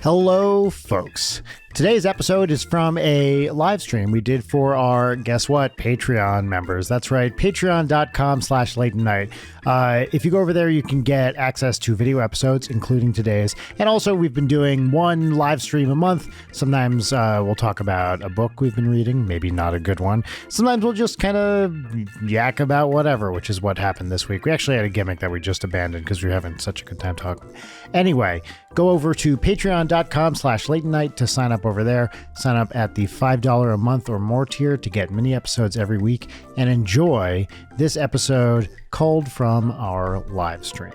Hello, folks. Today's episode is from a live stream we did for our, guess what, Patreon members. That's right, patreon.com/lateandnight. If you go over there, you can get access to video episodes, including today's. And also, we've been doing one live stream a month. Sometimes we'll talk about a book we've been reading, maybe not a good one. Sometimes we'll just kind of yak about whatever, which is what happened this week. We actually had a gimmick that we just abandoned because we were having such a good time talking. Anyway, go over to patreon.com/lateandnight to sign up over there. Sign up at the $5 a month or more tier to get mini episodes every week and enjoy this episode culled from our live stream.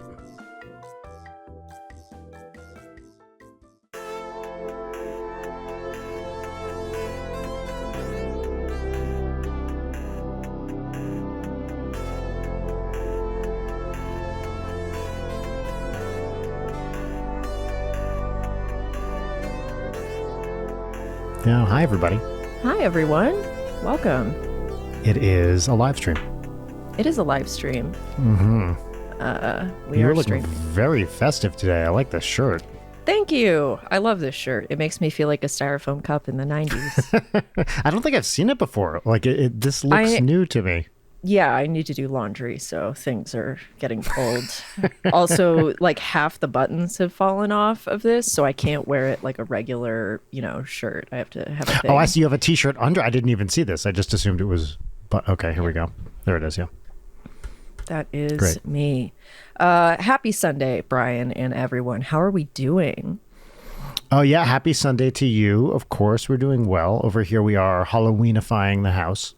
Yeah, hi everybody. Hi everyone. Welcome. It is a live stream. It is a live stream. Mm-hmm. We You're are looking streaming. very festive today. I like this shirt. Thank you. I love this shirt. It makes me feel like a styrofoam cup in the 90s. I don't think I've seen it before. Like this looks new to me. Yeah, I need to do laundry, so things are getting cold. Also, like half the buttons have fallen off of this, so I can't wear it like a regular, shirt. I have to have a thing. Oh, I see you have a t-shirt under. I didn't even see this. I just assumed it was, but okay, here we go. There it is, yeah. That is Great. me. Happy Sunday, Brian and everyone. How are we doing? Oh, yeah, happy Sunday to you. Of course, we're doing well. Over here we are Halloweenifying the house.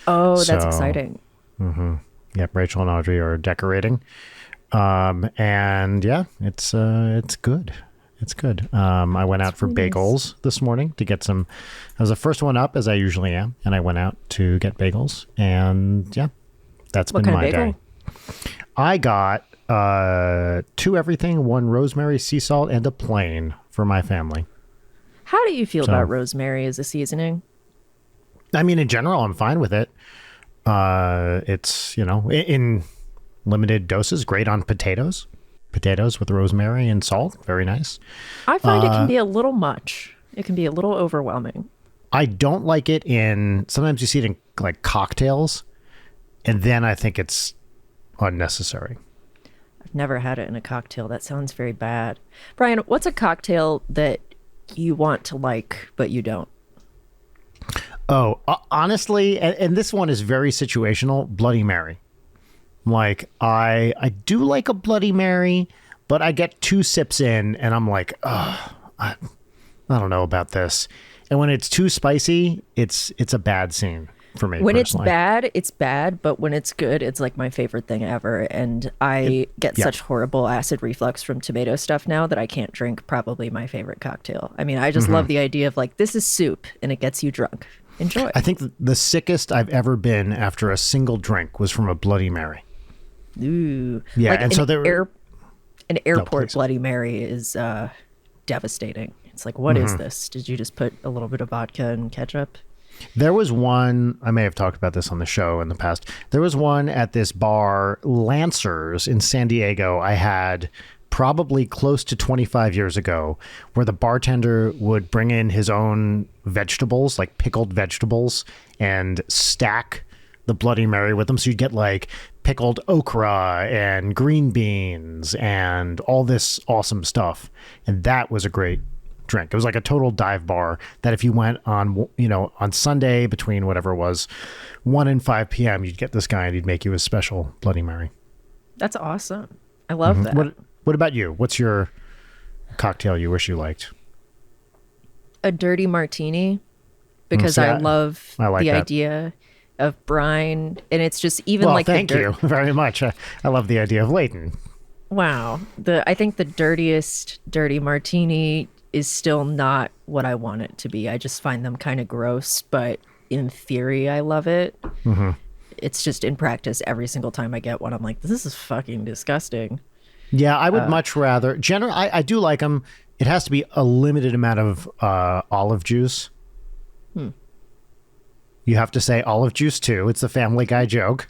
Oh, that's exciting. Mm-hmm. Yep, Rachel and Audrey are decorating. And yeah, it's good. It's good. I went out for bagels this morning to get some. I was the first one up, as I usually am, and I went out to get bagels. And yeah, that's been my day. I got 2 everything, 1 rosemary, sea salt, and a plain for my family. How do you feel about rosemary as a seasoning? I mean, in general, I'm fine with it. It's, in limited doses, great on potatoes. Potatoes with rosemary and salt. Very nice. I find it can be a little much. It can be a little overwhelming. I don't like it sometimes you see it in like cocktails, and then I think it's unnecessary. I've never had it in a cocktail. That sounds very bad. Brian, what's a cocktail that you want to like, but you don't? Oh, honestly, and this one is very situational, Bloody Mary. Like, I do like a Bloody Mary, but I get 2 sips in, and I'm like, I don't know about this. And when it's too spicy, it's a bad scene for me. When personally. it's bad, but when it's good, it's like my favorite thing ever. And I get such horrible acid reflux from tomato stuff now that I can't drink probably my favorite cocktail. I mean, I just love the idea of like, this is soup, and it gets you drunk. Enjoy. I think the sickest I've ever been after a single drink was from a Bloody Mary. Ooh. Yeah, like and so there were... An airport Bloody Mary is devastating. It's like, what is this? Did you just put a little bit of vodka and ketchup? There was one, I may have talked about this on the show in the past. There was one at this bar, Lancers in San Diego, I had probably close to 25 years ago, where the bartender would bring in his own vegetables, like pickled vegetables, and stack the Bloody Mary with them. So you'd get like pickled okra and green beans and all this awesome stuff. And that was a great drink. It was like a total dive bar that if you went on, on Sunday between whatever it was, 1 and 5 p.m., you'd get this guy and he'd make you a special Bloody Mary. That's awesome. I love that. What about you? What's your cocktail you wish you liked? A dirty martini, because I love the idea of brine, and it's just even like thank you very much. I love the idea of Leighton. Wow. I think the dirtiest dirty martini is still not what I want it to be. I just find them kind of gross, but in theory, I love it. Mm-hmm. It's just in practice, every single time I get one, I'm like, this is fucking disgusting. Yeah, I would much rather. Generally, I do like them. It has to be a limited amount of olive juice. You have to say olive juice too. It's a Family Guy joke.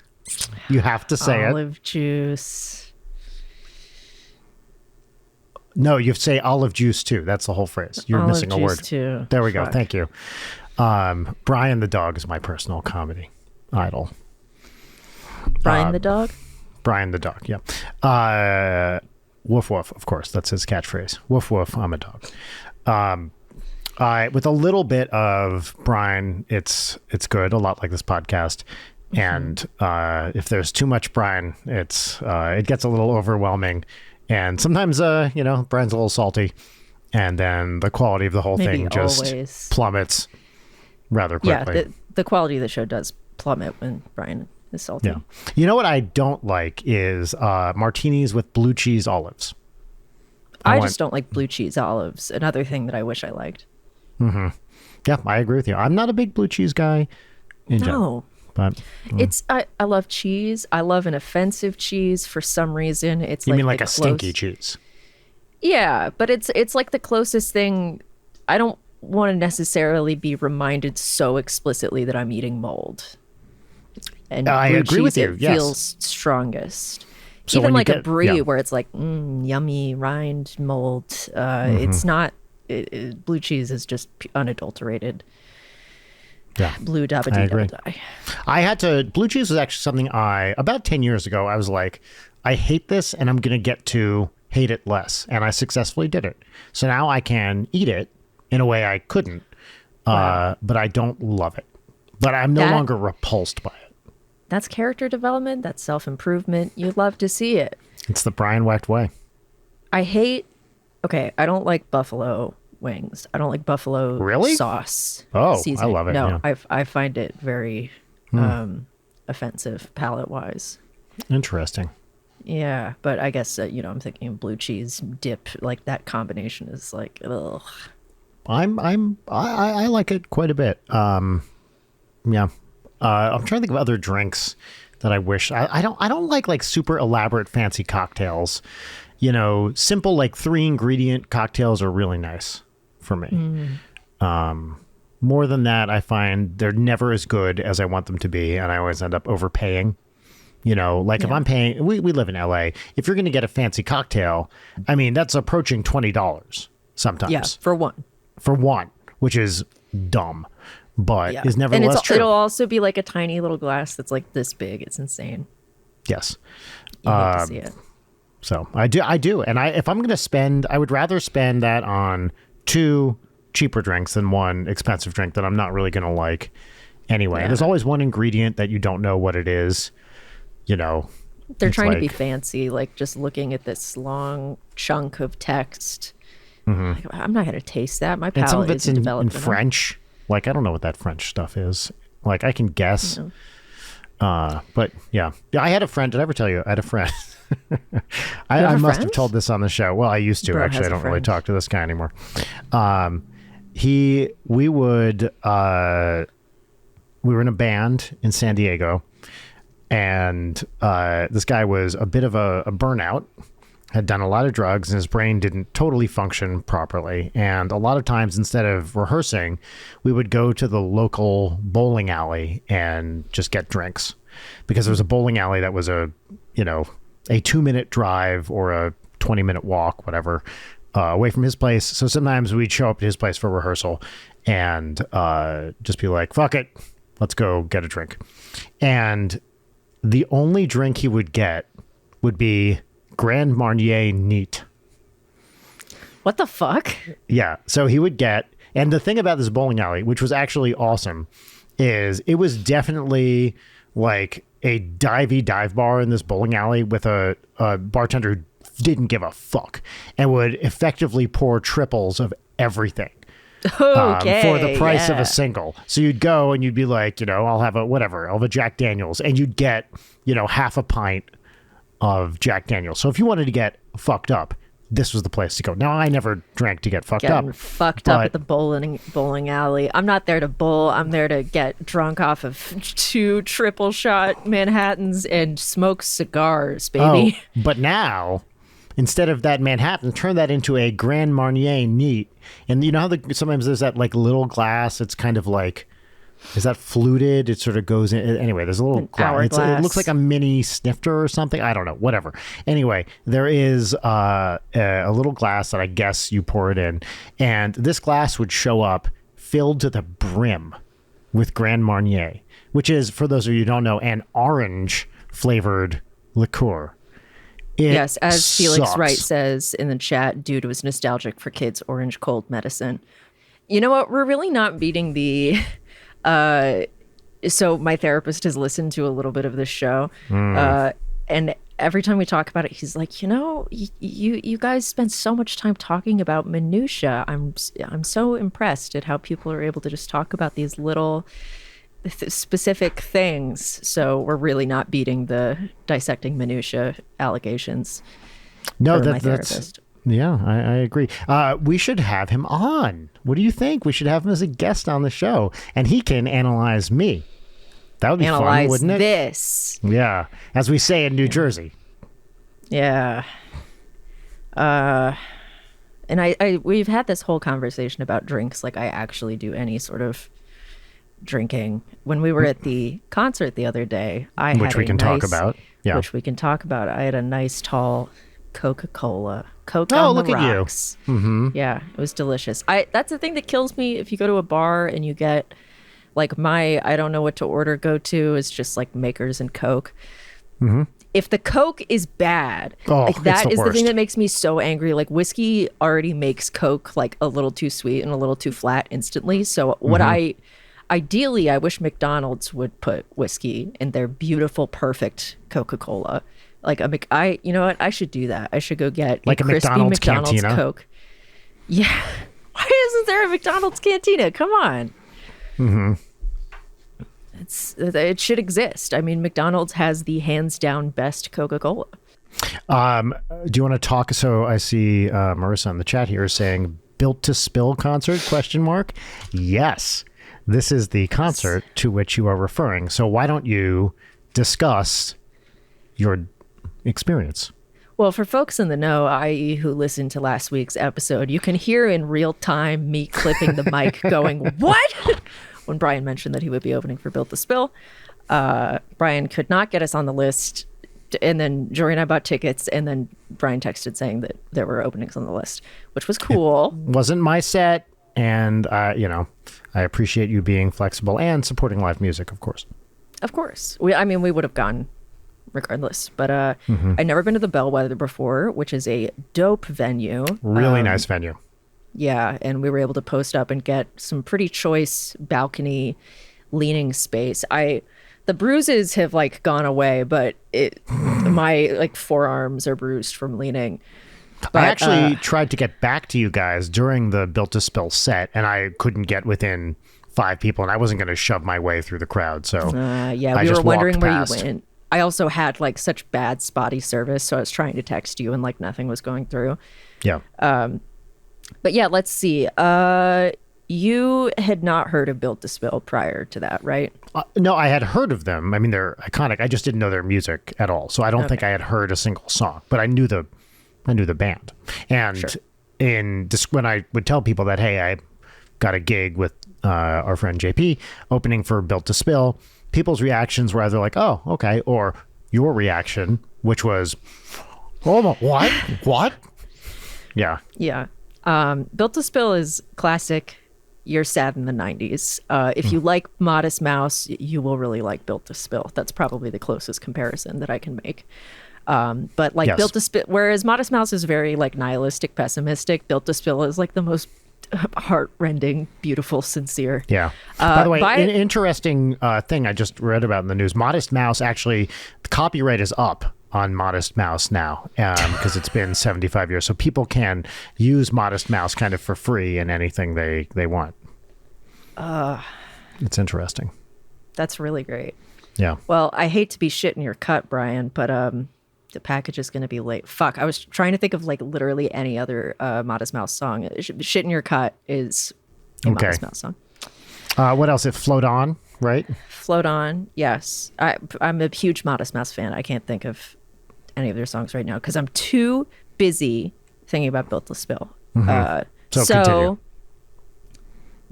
You have to say olive juice. No, you say olive juice too. That's the whole phrase. You're missing a word. Too. There we go. Fuck. Thank you. Brian the dog is my personal comedy idol. Brian the dog. Brian the dog. Yeah. Woof woof. Of course, that's his catchphrase. Woof woof. I'm a dog. With a little bit of Brian, it's good. A lot like this podcast. And if there's too much Brian, it gets a little overwhelming. And sometimes, Brian's a little salty. And then the quality of the whole Maybe thing just always. plummets rather quickly. Yeah, the quality of the show does plummet when Brian is salty. Yeah. You know what I don't like is martinis with blue cheese olives. I just don't like blue cheese olives. Another thing that I wish I liked. Yeah, I agree with you. I'm not a big blue cheese guy in general. But I love cheese. I love an offensive cheese for some reason. It's you like mean like a stinky cheese? Yeah, but it's like the closest thing. I don't want to necessarily be reminded so explicitly that I'm eating mold. And I blue agree cheese, with you. It Yes. feels strongest. So Even when you like a get- brie, yeah. where it's like yummy rind mold. It's not. Blue cheese is just unadulterated. Yeah. Blue dabba I dee agree. dabba die. Blue cheese was actually something about 10 years ago, I was like, I hate this and I'm going to get to hate it less. And I successfully did it. So now I can eat it in a way I couldn't, but I don't love it. But I'm no That- longer repulsed by it. That's character development. That's self-improvement. You love to see it. It's the Brian Wecht way. I don't like buffalo wings. I don't like buffalo Really? sauce. Oh, I seasoning. love it, No, yeah. I find it very offensive palate-wise. Interesting. Yeah, but I guess I'm thinking blue cheese dip, like that combination is like, ugh. I like it quite a bit. Yeah. I'm trying to think of other drinks that I wish I don't like super elaborate fancy cocktails. Simple like 3-ingredient cocktails are really nice for me. More than that, I find they're never as good as I want them to be, and I always end up overpaying. If I'm paying, we live in LA. If you're going to get a fancy cocktail, I mean, that's approaching $20 sometimes. Yeah, for one. Which is dumb, but Yeah. is nevertheless true. It'll also be like a tiny little glass that's like this big. It's insane. Yes. You hate to see it. So I do. And if I'm going to spend, I would rather spend that on 2 cheaper drinks than 1 expensive drink that I'm not really going to like anyway. Yeah. There's always one ingredient that you don't know what it is, They're it's trying to be like- fancy, like just looking at this long chunk of text. Mm-hmm. Like, I'm not going to taste that. My and palate some of it's isn't in developed enough. French. Like, I don't know what that French stuff is. Like, I can guess. But yeah. I had a friend. Did I ever tell you? I had a friend. I have a must have friend? told this on the show. Well, I used to, Bro actually. has I a don't really friend. talk to this guy anymore. We were in a band in San Diego, and this guy was a bit of a burnout, had done a lot of drugs, and his brain didn't totally function properly. And a lot of times, instead of rehearsing, we would go to the local bowling alley and just get drinks, because there was a bowling alley that was a 2-minute drive or a 20-minute walk, whatever, away from his place. So sometimes we'd show up at his place for rehearsal and just be like, fuck it, let's go get a drink. And the only drink he would get would be Grand Marnier Neat. What the fuck? Yeah. So he would get, and the thing about this bowling alley, which was actually awesome, is it was definitely like a dive bar in this bowling alley with a bartender who didn't give a fuck and would effectively pour triples of everything. Okay. For the price of yeah. a single. So you'd go and you'd be like, I'll have a Jack Daniels, and you'd get, half a pint of Jack Daniels. So if you wanted to get fucked up, this was the place to go. Now, I never drank to get fucked Getting up. fucked up but- at the bowling alley. I'm not there to bowl. I'm there to get drunk off of 2 triple shot Manhattans and smoke cigars, baby. Oh, but now, instead of that Manhattan, turn that into a Grand Marnier Neat. And you know how sometimes there's that like little glass, it's kind of like Is that fluted? It sort of goes in. Anyway, there's a little glass. It looks like a mini snifter or something. I don't know. Whatever. Anyway, there is a little glass that I guess you pour it in. And this glass would show up filled to the brim with Grand Marnier, which is, for those of you who don't know, an orange flavored liqueur. Yes, as Felix sucks. Wright says in the chat, dude was nostalgic for kids' orange cold medicine. You know what? We're really not beating the... So my therapist has listened to a little bit of this show. And every time we talk about it, he's like, you guys spend so much time talking about minutia. I'm so impressed at how people are able to just talk about these little specific things. So we're really not beating the dissecting minutia allegations. No, my that's therapist. yeah, I agree. We should have him on. What do you think? We should have him as a guest on the show, and he can analyze me. That would be fun, wouldn't it? This. Yeah, as we say in New Jersey. Yeah. And we've had this whole conversation about drinks, like I actually do any sort of drinking. When we were at the concert the other day, Which we can talk about. Yeah. Which we can talk about. I had a nice tall Coca-Cola. Coke Oh, on look the at you. rocks. Mm-hmm. Yeah, it was delicious. That's the thing that kills me if you go to a bar and you get like I don't know what to order go-to is just like Makers and Coke. Mm-hmm. If the Coke is bad, like that is the thing that makes me so angry. Like whiskey already makes Coke like a little too sweet and a little too flat instantly. So what ideally, I wish McDonald's would put whiskey in their beautiful, perfect Coca-Cola. Like you know what? I should do that. I should go get like a crispy McDonald's cantina. Coke. Yeah. Why isn't there a McDonald's cantina? Come on. Mm-hmm. It should exist. I mean, McDonald's has the hands down best Coca-Cola. Do you want to talk? So I see Marissa in the chat here saying "Built to Spill" concert ? Yes, this is the concert to which you are referring. So why don't you discuss your experience? Well, for folks in the know, i.e. who listened to last week's episode, you can hear in real time me clipping the mic going, what? When Brian mentioned that he would be opening for Built to Spill. Brian could not get us on the list. And then Jory and I bought tickets. And then Brian texted saying that there were openings on the list, which was cool. It wasn't my set. And, I appreciate you being flexible and supporting live music, of course. Of course. We would have gone regardless. But I'd never been to the Bellwether before, which is a dope venue. Really nice venue. Yeah, and we were able to post up and get some pretty choice balcony leaning space. The bruises have like gone away, but my like forearms are bruised from leaning. But, I actually tried to get back to you guys during the Built to Spill set, and I couldn't get within 5 people, and I wasn't going to shove my way through the crowd. So yeah, we were wondering where you went. I also had like such bad spotty service, so I was trying to text you and like nothing was going through. Yeah. But yeah, let's see. You had not heard of Built to Spill prior to that, right? No, I had heard of them. I mean, they're iconic. I just didn't know their music at all. So I don't think I had heard a single song, but I knew the band. And when I would tell people that, hey, I got a gig with our friend JP opening for Built to Spill, people's reactions were either like, oh, okay, or your reaction, which was, oh, what? What? Yeah. Yeah. Built to Spill is classic. You're sad in the 90s. If you like Modest Mouse, you will really like Built to Spill. That's probably the closest comparison that I can make. But like Built to Spill, whereas Modest Mouse is very like nihilistic, pessimistic, Built to Spill is like the most heart-rending, beautiful, sincere. Yeah. By the way, an interesting thing I just read about in the news, Modest Mouse, actually, the copyright is up on Modest Mouse now because it's been 75 years. So people can use Modest Mouse kind of for free in anything they want. It's interesting. That's really great. Yeah. Well, I hate to be shit in your cut, Brian, but the package is going to be late. Fuck. I was trying to think of like literally any other Modest Mouse song. Shit in your cut is a Modest Mouse song. What else? It Float On, right? Float On. Yes. I'm a huge Modest Mouse fan. I can't think of any of their songs right now because I'm too busy thinking about Built to Spill. Mm-hmm. So continue.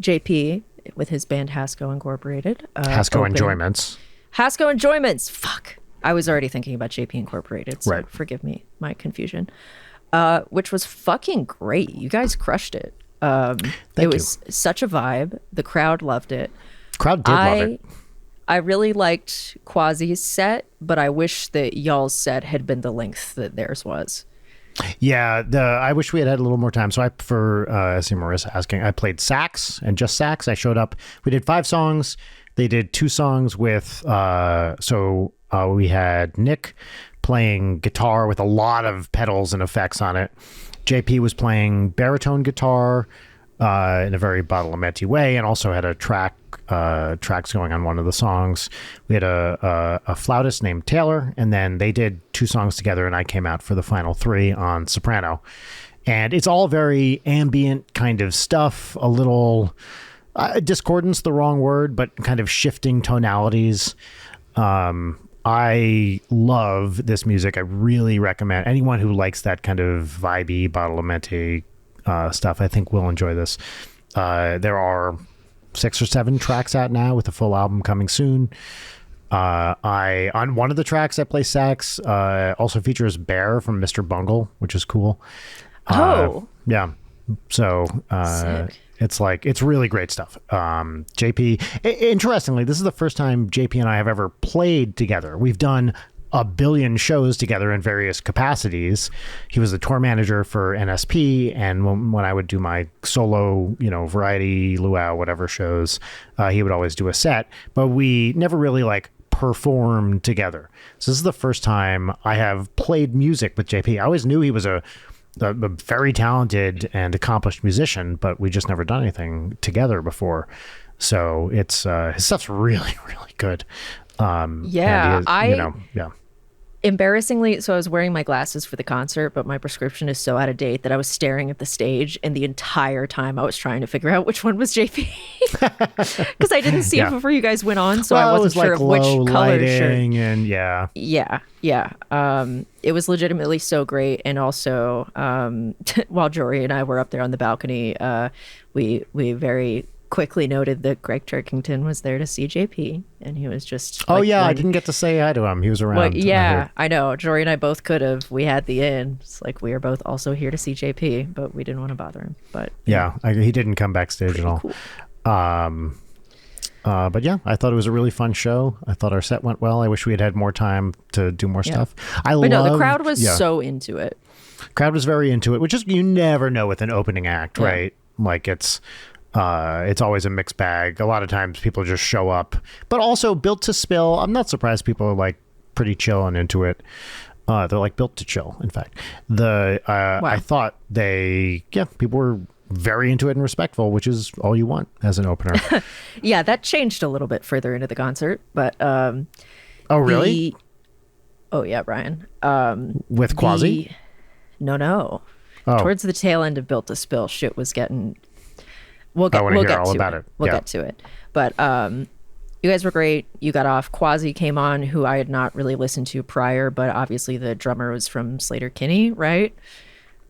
JP, with his band Hasco Incorporated. Hasco opened- Enjoyments. Hasco Enjoyments. Fuck. I was already thinking about JP Incorporated, so Right. forgive me my confusion. Which was fucking great. You guys crushed it. It was such a vibe. The crowd loved it. Crowd did love it. I really liked Quasi's set, but I wish that y'all's set had been the length that theirs was. Yeah, I wish we had a little more time. So I see Marissa asking, I played sax and just sax. I showed up. We did 5 songs. They did 2 songs with, we had Nick playing guitar with a lot of pedals and effects on it. JP was playing baritone guitar in a very Badalamenti way, and also had a tracks going on one of the songs. We had a flautist named Taylor, and then they did 2 songs together, and I came out for the final 3 on soprano. And it's all very ambient kind of stuff, a little discordance, the wrong word, but kind of shifting tonalities. I love this music. I really recommend anyone who likes that kind of vibey Badalamenti stuff. I think will enjoy this. There are 6 or 7 tracks out now, with a full album coming soon. On one of the tracks I play sax, also features Bear from Mr. Bungle, which is cool. Yeah. So Sick. it's really great stuff. JP, interestingly, this is the first time JP and I have ever played together. We've done a billion shows together in various capacities. He was the tour manager for NSP, and when I would do my solo, variety, luau, whatever shows, he would always do a set, but we never really performed together. So this is the first time I have played music with JP. I always knew he was a very talented and accomplished musician, but we just never done anything together before. So it's his stuff's really, really good. Embarrassingly, so I was wearing my glasses for the concert, but my prescription is so out of date that I was staring at the stage, and the entire time I was trying to figure out which one was JP because I didn't see it before you guys went on, so I wasn't sure of which color shirt. And it was legitimately so great. And also, while Jory and I were up there on the balcony, we very quickly noted that Greg Turkington was there to see JP, and he was just I didn't get to say hi to him. He was around. I know Jory and I both could have. We had the in. It's like we are both also here to see JP, but we didn't want to bother him. But he didn't come backstage at all. Cool. But yeah, I thought it was a really fun show. I thought our set went well. I wish we had had more time to do more stuff. The crowd was so into it. Crowd was very into it, which is, you never know with an opening act, right? It's always a mixed bag. A lot of times people just show up, but also Built to Spill, I'm not surprised people are pretty chill and into it. They're built to chill. In fact, I thought people were very into it and respectful, which is all you want as an opener. Yeah, that changed a little bit further into the concert, but oh really? Oh yeah, Brian. With Quasi? No. Oh. Towards the tail end of Built to Spill, shit was getting. We'll get to it. But you guys were great. You got off. Quasi came on, who I had not really listened to prior, but obviously the drummer was from Sleater-Kinney, right?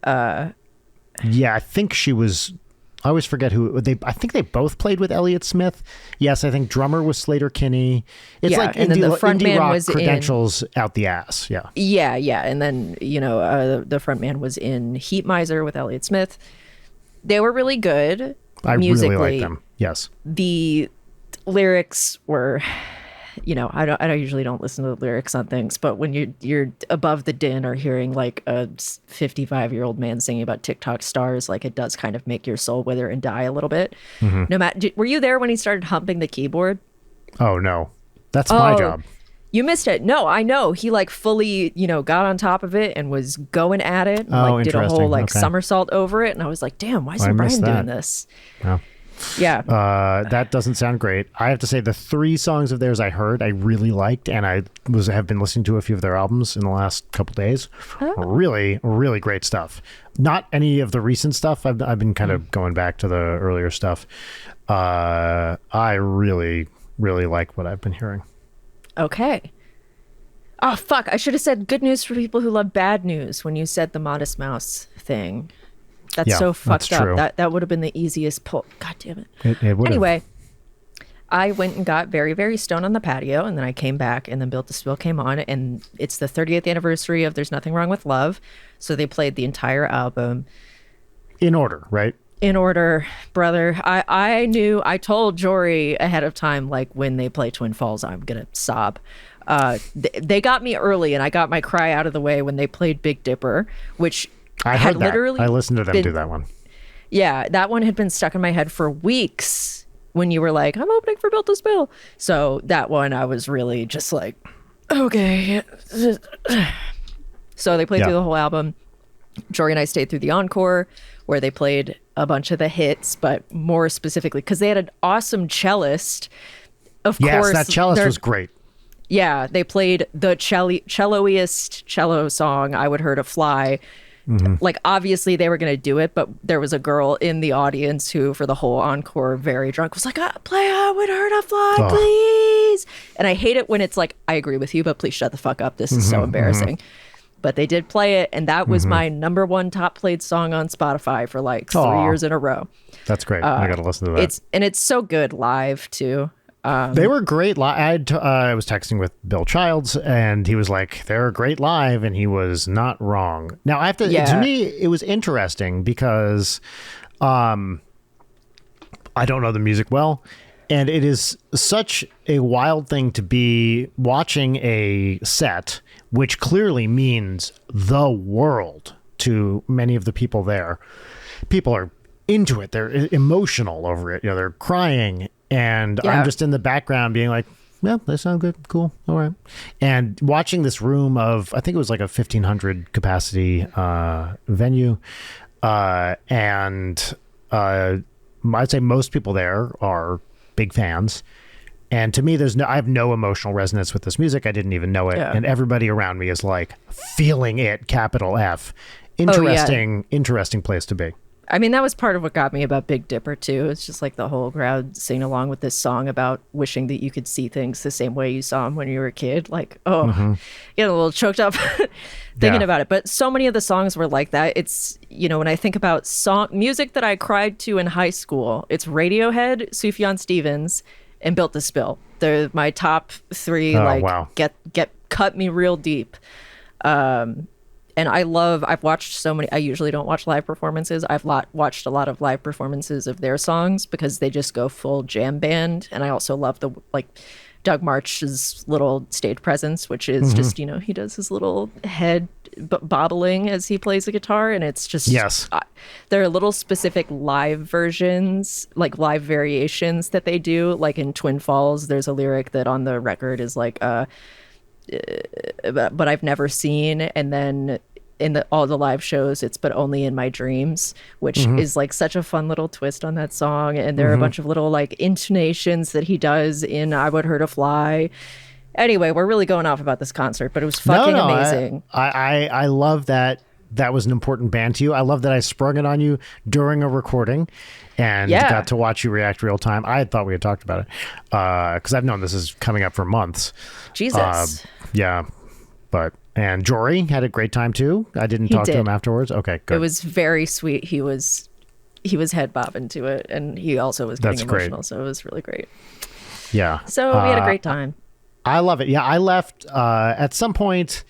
Yeah, I think she was. I always forget who I think they both played with Elliott Smith. Yes, I think drummer was Sleater-Kinney. It's and then the front man rock was credentials out the ass. Yeah, and then the front man was in Heat Miser with Elliott Smith. They were really good. I musically. Really like them. Yes. The lyrics were, I usually don't listen to the lyrics on things, but when you're above the din or hearing a 55-year-old man singing about TikTok stars, it does kind of make your soul wither and die a little bit. Mm-hmm. No matter, were you there when he started humping the keyboard? Oh no, that's my job. You missed it. No, I know. He fully, got on top of it and was going at it and did a whole somersault over it. And I was like, damn, why isn't Brian doing this? Oh. Yeah. That doesn't sound great. I have to say the 3 songs of theirs I heard, I really liked, and I have been listening to a few of their albums in the last couple days. Oh. Really, really great stuff. Not any of the recent stuff. I've been kind of going back to the earlier stuff. I really, really like what I've been hearing. Okay. Oh, fuck. I should have said good news for people who love bad news when you said the Modest Mouse thing. That's so fucked up. That would have been the easiest pull. God damn it. It would. Anyway, I went and got very, very stoned on the patio, and then I came back, and then Built to Spill came on, and it's the 30th anniversary of There's Nothing Wrong with Love. So they played the entire album. In order, right? In order, brother. I told Jory ahead of time, like, when they play Twin Falls, I'm going to sob. They got me early, and I got my cry out of the way when they played Big Dipper, which I had heard that. literally I listened to them do that one. Yeah, that one had been stuck in my head for weeks when you were like, I'm opening for Built to Spill. So that one, I was really just like, okay. So they played through the whole album. Jory and I stayed through the encore where they played a bunch of the hits, but more specifically, because they had an awesome cellist. Of course. Yes, that cellist was great. Yeah, they played the celloiest cello song I would heard to fly. Like, obviously they were going to do it, but there was a girl in the audience who, for the whole encore, very drunk, was like, play I would hurt to fly, please. And I hate it when it's like, I agree with you, but please shut the fuck up. This is so embarrassing. But they did play it, and that was my number one top played song on Spotify for like 3 years in a row. That's great. I got to listen to that. It's so good live too. They were great. I was texting with Bill Childs, and he was like, "They're great live," and he was not wrong. Now, I have to. To me, it was interesting because, I don't know the music well, and it is such a wild thing to be watching a set, which clearly means the world to many of the people there. People are into it. They're emotional over it. They're crying. And I'm just in the background being like, yeah, they sound good. Cool. All right. And watching this room of, I think it was like a 1,500 capacity venue. And I'd say most people there are big fans. And to me, I have no emotional resonance with this music. I didn't even know it. Yeah. And everybody around me is like feeling it, capital F. Interesting place to be. I mean, that was part of what got me about Big Dipper, too. It's just like the whole crowd singing along with this song about wishing that you could see things the same way you saw them when you were a kid. Like, get a little choked up thinking about it. But so many of the songs were like that. It's, when I think about music that I cried to in high school, it's Radiohead, Sufjan Stevens, and Built to Spill. They're my top three, get cut me real deep. And I've watched so many, I usually don't watch live performances. I've watched a lot of live performances of their songs because they just go full jam band. And I also love Doug March's little stage presence, which is just, he does his little head bobbling as he plays the guitar. And it's just, there are little specific live versions, like live variations that they do. Like in Twin Falls, there's a lyric that on the record is like, but I've never seen. And then in all the live shows, it's but only in my dreams, which is like such a fun little twist on that song. And there are a bunch of little like intonations that he does in I Would Hurt to Fly. Anyway, we're really going off about this concert, but it was fucking amazing. I love that. That was an important band to you. I love that I sprung it on you during a recording and got to watch you react real time. I had thought we had talked about it because I've known this is coming up for months. Jesus. And Jory had a great time too. I didn't talk to him afterwards. Okay, good. It was very sweet. He was head bobbing to it, and he also was getting emotional. Great. So it was really great. Yeah. So we had a great time. I love it. Yeah, I left at some point.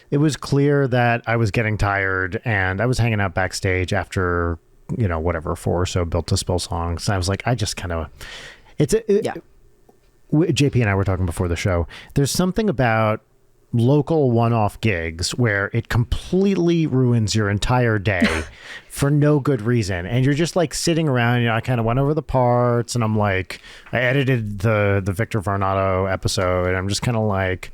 It was clear that I was getting tired, and I was hanging out backstage after 4 or so Built to Spill songs. And I was like, I just kind of, JP and I were talking before the show. There's something about local one-off gigs where it completely ruins your entire day for no good reason, and you're just like sitting around. I kind of went over the parts, and I'm like, I edited the Victor Varnado episode, and I'm just kind of like,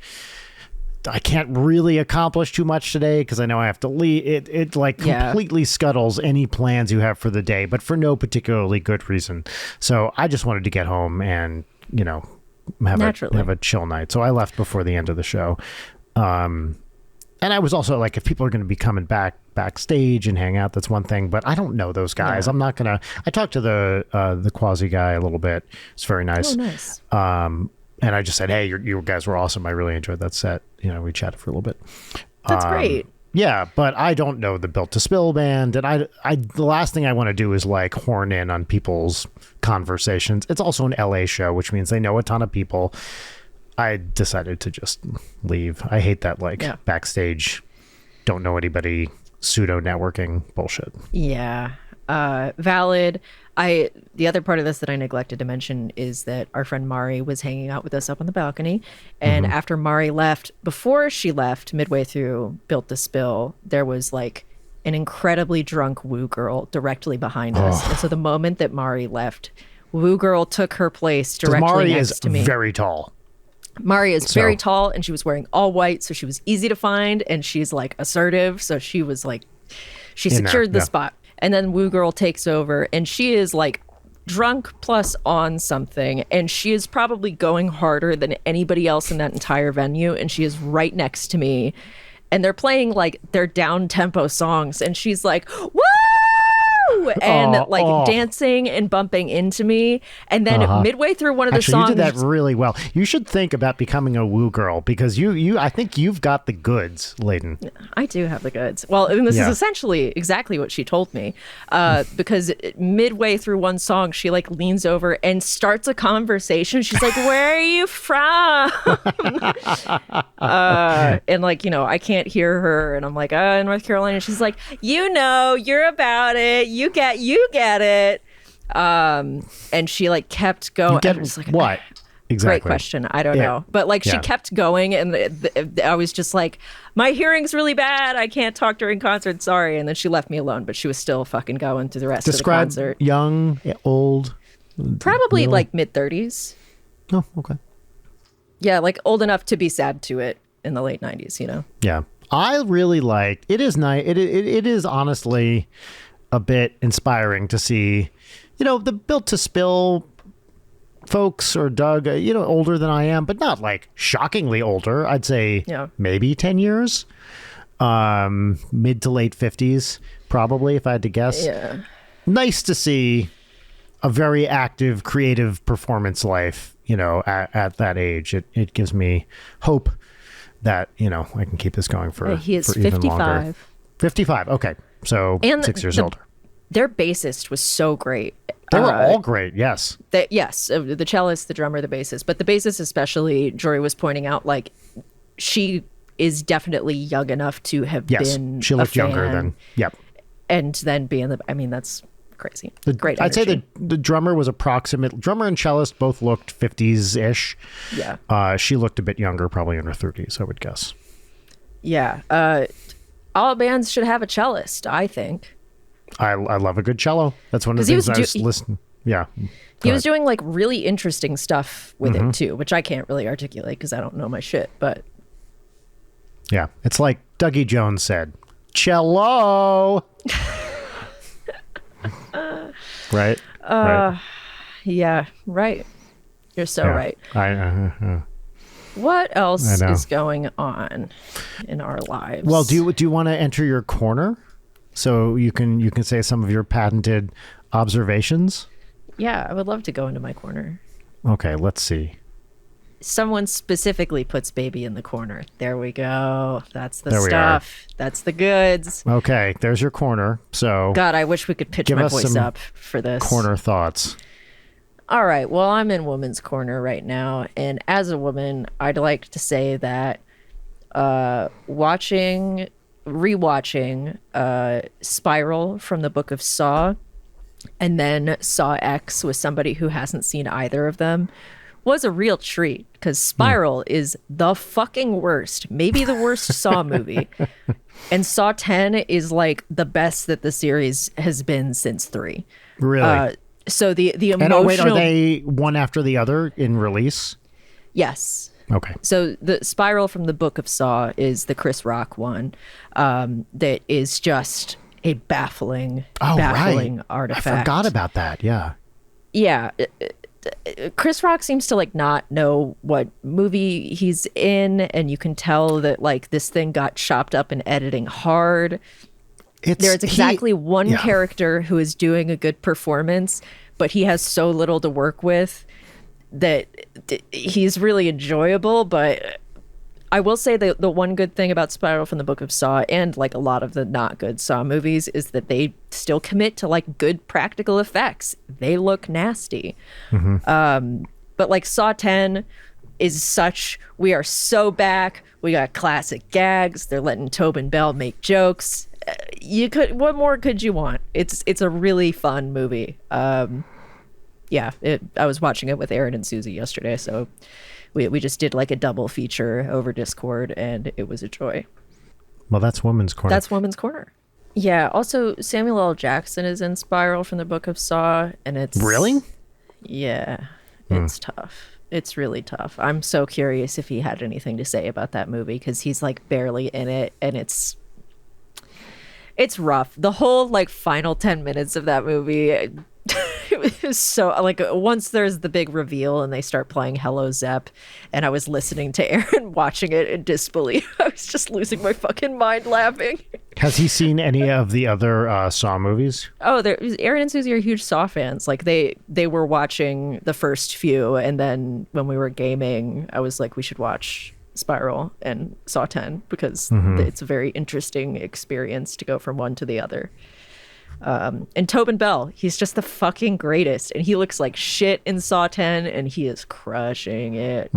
I can't really accomplish too much today because I know I have to leave. It completely scuttles any plans you have for the day, but for no particularly good reason. So I just wanted to get home and have a chill night. So I left before the end of the show. And I was also like, if people are going to be coming backstage and hang out, that's one thing, but I don't know those guys. I'm not going to, I talked to the Quasi guy a little bit. It's very nice. Oh, nice. And I just said, hey, you guys were awesome. I really enjoyed that set. We chatted for a little bit. That's great. Yeah, but I don't know the Built to Spill band, and the last thing I want to do is like horn in on people's conversations. It's also an LA show, which means they know a ton of people. I decided to just leave. I hate that backstage, don't know anybody, pseudo networking bullshit. Yeah. Valid. The other part of this that I neglected to mention is that our friend Mari was hanging out with us up on the balcony. And after Mari left, before she left, midway through Built to Spill, there was like an incredibly drunk Woo girl directly behind us. And so the moment that Mari left, Woo girl took her place directly next to me. Mari is very tall. Mari is very tall, and she was wearing all white, so she was easy to find, and she's like assertive. So she was like, she secured the spot. And then Woo Girl takes over, and she is like drunk plus on something, and she is probably going harder than anybody else in that entire venue, and she is right next to me, and they're playing like their down tempo songs, and she's like, woo! And dancing and bumping into me, and then midway through one of the songs, you did that really well. You should think about becoming a Woo girl, because I think you've got the goods, Layden. I do have the goods. Well, and this is essentially exactly what she told me, because midway through one song, she like leans over and starts a conversation. She's like, "Where are you from?" And like, I can't hear her, and I'm like, North Carolina. She's like, you're about it. You get it. And she like kept going. You get like, what? Exactly. Great question. I don't know. But like she kept going, and I was just like, my hearing's really bad. I can't talk during concerts. Sorry. And then she left me alone, but she was still fucking going through the rest of the concert. Young, old? Probably like mid-30s. Oh, okay. Yeah, like old enough to be sad to it in the late 90s, Yeah. I really liked it. Is nice. It is honestly a bit inspiring to see, the Built to Spill folks, or Doug, older than I am, but not like shockingly older. I'd say maybe 10 years, mid to late 50s, probably, if I had to guess. Yeah. Nice to see a very active, creative performance life, at that age. It gives me hope that, I can keep this going for, he is for even 55. longer. 55. Okay. So and 6 years older. Their bassist was so great. They were all great. Yes. The cellist, the drummer, the bassist, but the bassist especially, Jory was pointing out, like, she is definitely young enough to have been she looked younger than, and then being that's crazy. Great I'd energy. say the drummer was drummer and cellist both looked 50s-ish. Yeah. She looked a bit younger, probably in her 30s, I would guess. Yeah. All bands should have a cellist, I think. I love a good cello. That's one of the things I was listening. Yeah. He was doing like really interesting stuff with it too, which I can't really articulate because I don't know my shit, but. Yeah. It's like Dougie Jones said, cello. Right? Right. Yeah, right. You're so right. What else is going on in our lives? Well, do you want to enter your corner so you can say some of your patented observations? Yeah, I would love to go into my corner. Okay, let's see. Someone specifically puts baby in the corner. There we go. That's the stuff. That's the goods. Okay, there's your corner. So God, I wish we could pitch my voice up for this. Corner thoughts. All right. Well, I'm in woman's corner right now, and as a woman, I'd like to say that rewatching Spiral from the Book of Saw, and then Saw X with somebody who hasn't seen either of them, was a real treat, because Spiral is the fucking worst, maybe the worst Saw movie. And Saw 10 is like the best that the series has been since 3. Really? So the emotional... And wait, are they one after the other in release? Yes. Okay. So the Spiral from the Book of Saw is the Chris Rock one, that is just a baffling artifact. I forgot about that. Yeah. Yeah. Chris Rock seems to like not know what movie he's in, and you can tell that like this thing got chopped up in editing hard. There's exactly one character who is doing a good performance, but he has so little to work with that he's really enjoyable, but I will say that the one good thing about Spiral from the Book of Saw and like a lot of the not good Saw movies is that they still commit to like good practical effects. They look nasty. But like Saw 10 is such, we are so back. We got classic gags. They're letting Tobin Bell make jokes. What more could you want? It's a really fun movie. Yeah, I was watching it with Aaron and Susie yesterday, so we just did like a double feature over Discord, and it was a joy. Well, that's Woman's Corner. That's Woman's Corner. Yeah. Also, Samuel L. Jackson is in Spiral from the Book of Saw, and it's really, yeah, it's tough. It's really tough. I'm so curious if he had anything to say about that movie because he's like barely in it, and it's rough. The whole like final 10 minutes of that movie, it was so like once there's the big reveal and they start playing Hello Zepp, and I was listening to Aaron watching it in disbelief. I was just losing my fucking mind laughing. Has he seen any of the other Saw movies? Oh, Aaron and Susie are huge Saw fans. Like they were watching the first few, and then when we were gaming, I was like, we should watch Spiral and Saw 10 because it's a very interesting experience to go from one to the other. And Tobin Bell, he's just the fucking greatest, and he looks like shit in Saw 10, and he is crushing it.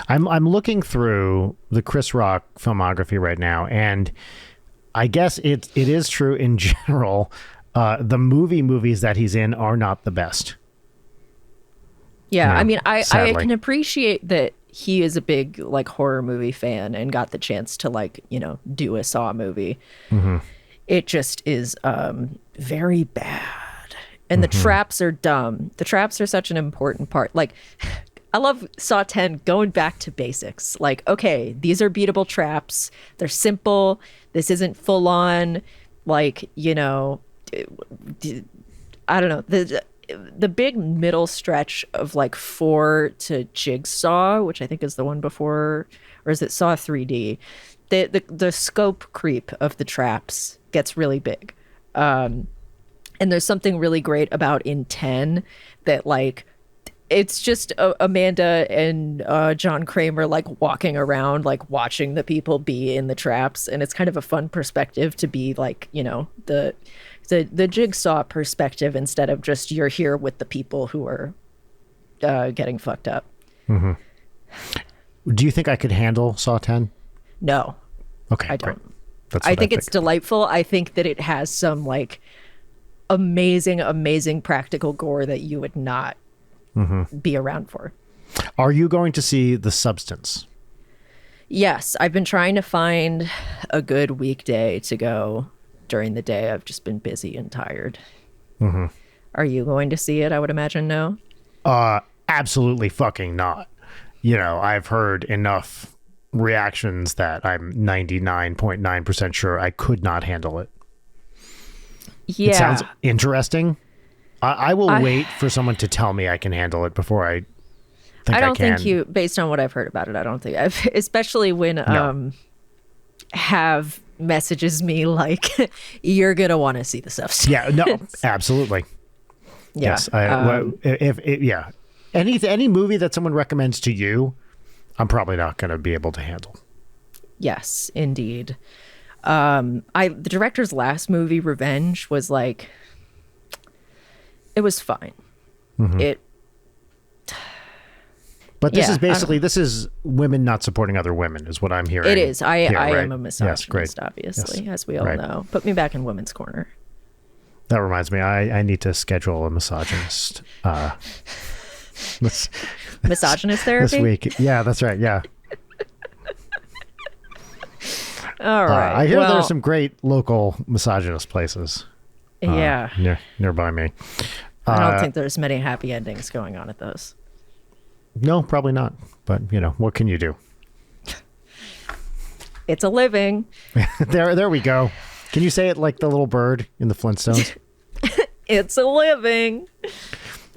I'm looking through the Chris Rock filmography right now, and I guess it is true in general. The movies that he's in are not the best. Yeah, Yeah, I mean, I sadly. can appreciate that he is a big like horror movie fan and got the chance to like, you know, do a Saw movie. It just is very bad. And the traps are dumb. The traps are such an important part. Like, I love Saw 10 going back to basics. Like, okay, these are beatable traps. They're simple. This isn't full on, like, you know, I don't know. The big middle stretch of like 4 to Jigsaw, which I think is the one before, or is it Saw 3D? The scope creep of the traps gets really big. And there's something really great about in 10 that like it's just Amanda and John Kramer like walking around like watching the people be in the traps, and it's kind of a fun perspective to be like, you know, the Jigsaw perspective instead of just you're here with the people who are getting fucked up. Do you think I could handle Saw 10? No, Okay, I great. don't. That's I what think it's delightful. I think that it has some like amazing practical gore that you would not be around for. Are you going to see The Substance? Yes, I've been trying to find a good weekday to go during the day. I've just been busy and tired. Are you going to see it? I would imagine no. Absolutely fucking not. You know, I've heard enough reactions that I'm 99.9% sure I could not handle it. Yeah. It sounds interesting. I will wait for someone to tell me I can handle it before I think I can. I don't think you, based on what I've heard about it, I don't think especially when Have messages me like, you're going to want to see The Substance. Yeah, no, absolutely. Yeah. Yes. Yeah. Any movie that someone recommends to you, I'm probably not going to be able to handle. Yes, indeed. The director's last movie, Revenge, was like, it was fine. But this Yeah, is basically, this is women not supporting other women is what I'm hearing. It is. I right? am a misogynist, Yes, great. obviously, Yes, as we all right. know. Put me back in Women's Corner. That reminds me, I need to schedule a misogynist this Misogynist therapy? week. Yeah, that's right. Yeah. All right. I hear well, there's some great local misogynist places yeah. nearby me. I don't think there's many happy endings going on at those. No, probably not. But, you know, what can you do? It's a living. There we go. Can you say it like the little bird in the Flintstones? It's a living.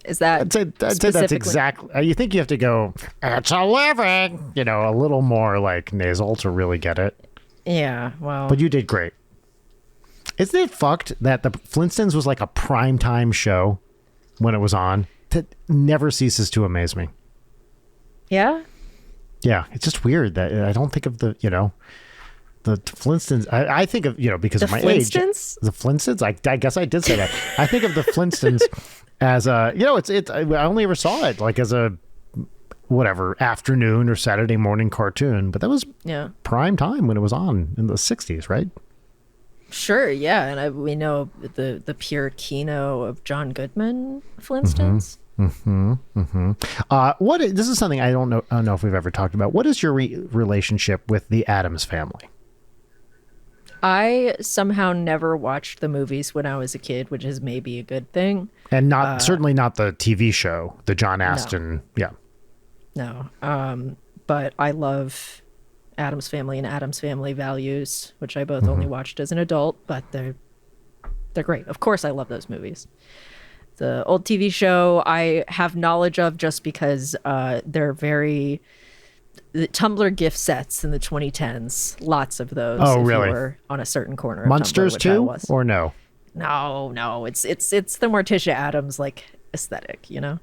Is that I'd say that's specifically- exactly. You think you have to go, it's a living, you know, a little more like nasal to really get it. Yeah, well. But you did great. Isn't it fucked that the Flintstones was like a primetime show when it was on? That never ceases to amaze me. Yeah? Yeah, it's just weird that I don't think of the the Flintstones. I think of because The of my Flintstones? age. The Flintstones. I guess I did say that. I think of the Flintstones as a it's. I only ever saw it like as a whatever afternoon or Saturday morning cartoon, but that was Yeah. prime time when it was on in the 60s, right? Sure, yeah, and we know the pure kino of John Goodman Flintstones. This is something I don't know if we've ever talked about. What is your relationship with the Addams Family? I somehow never watched the movies when I was a kid, which is maybe a good thing. And not certainly not the TV show, the John Aston. Yeah. No, but I love Addams Family and Addams Family Values, which I both only watched as an adult, but they're great. Of course, I love those movies. The old TV show I have knowledge of just because they're very the Tumblr gift sets in the 2010s. Lots of those. Oh, if really? You were on a certain corner. Of Munsters Tumblr, which I too, was. or no? No, it's the Morticia Addams like aesthetic, you know.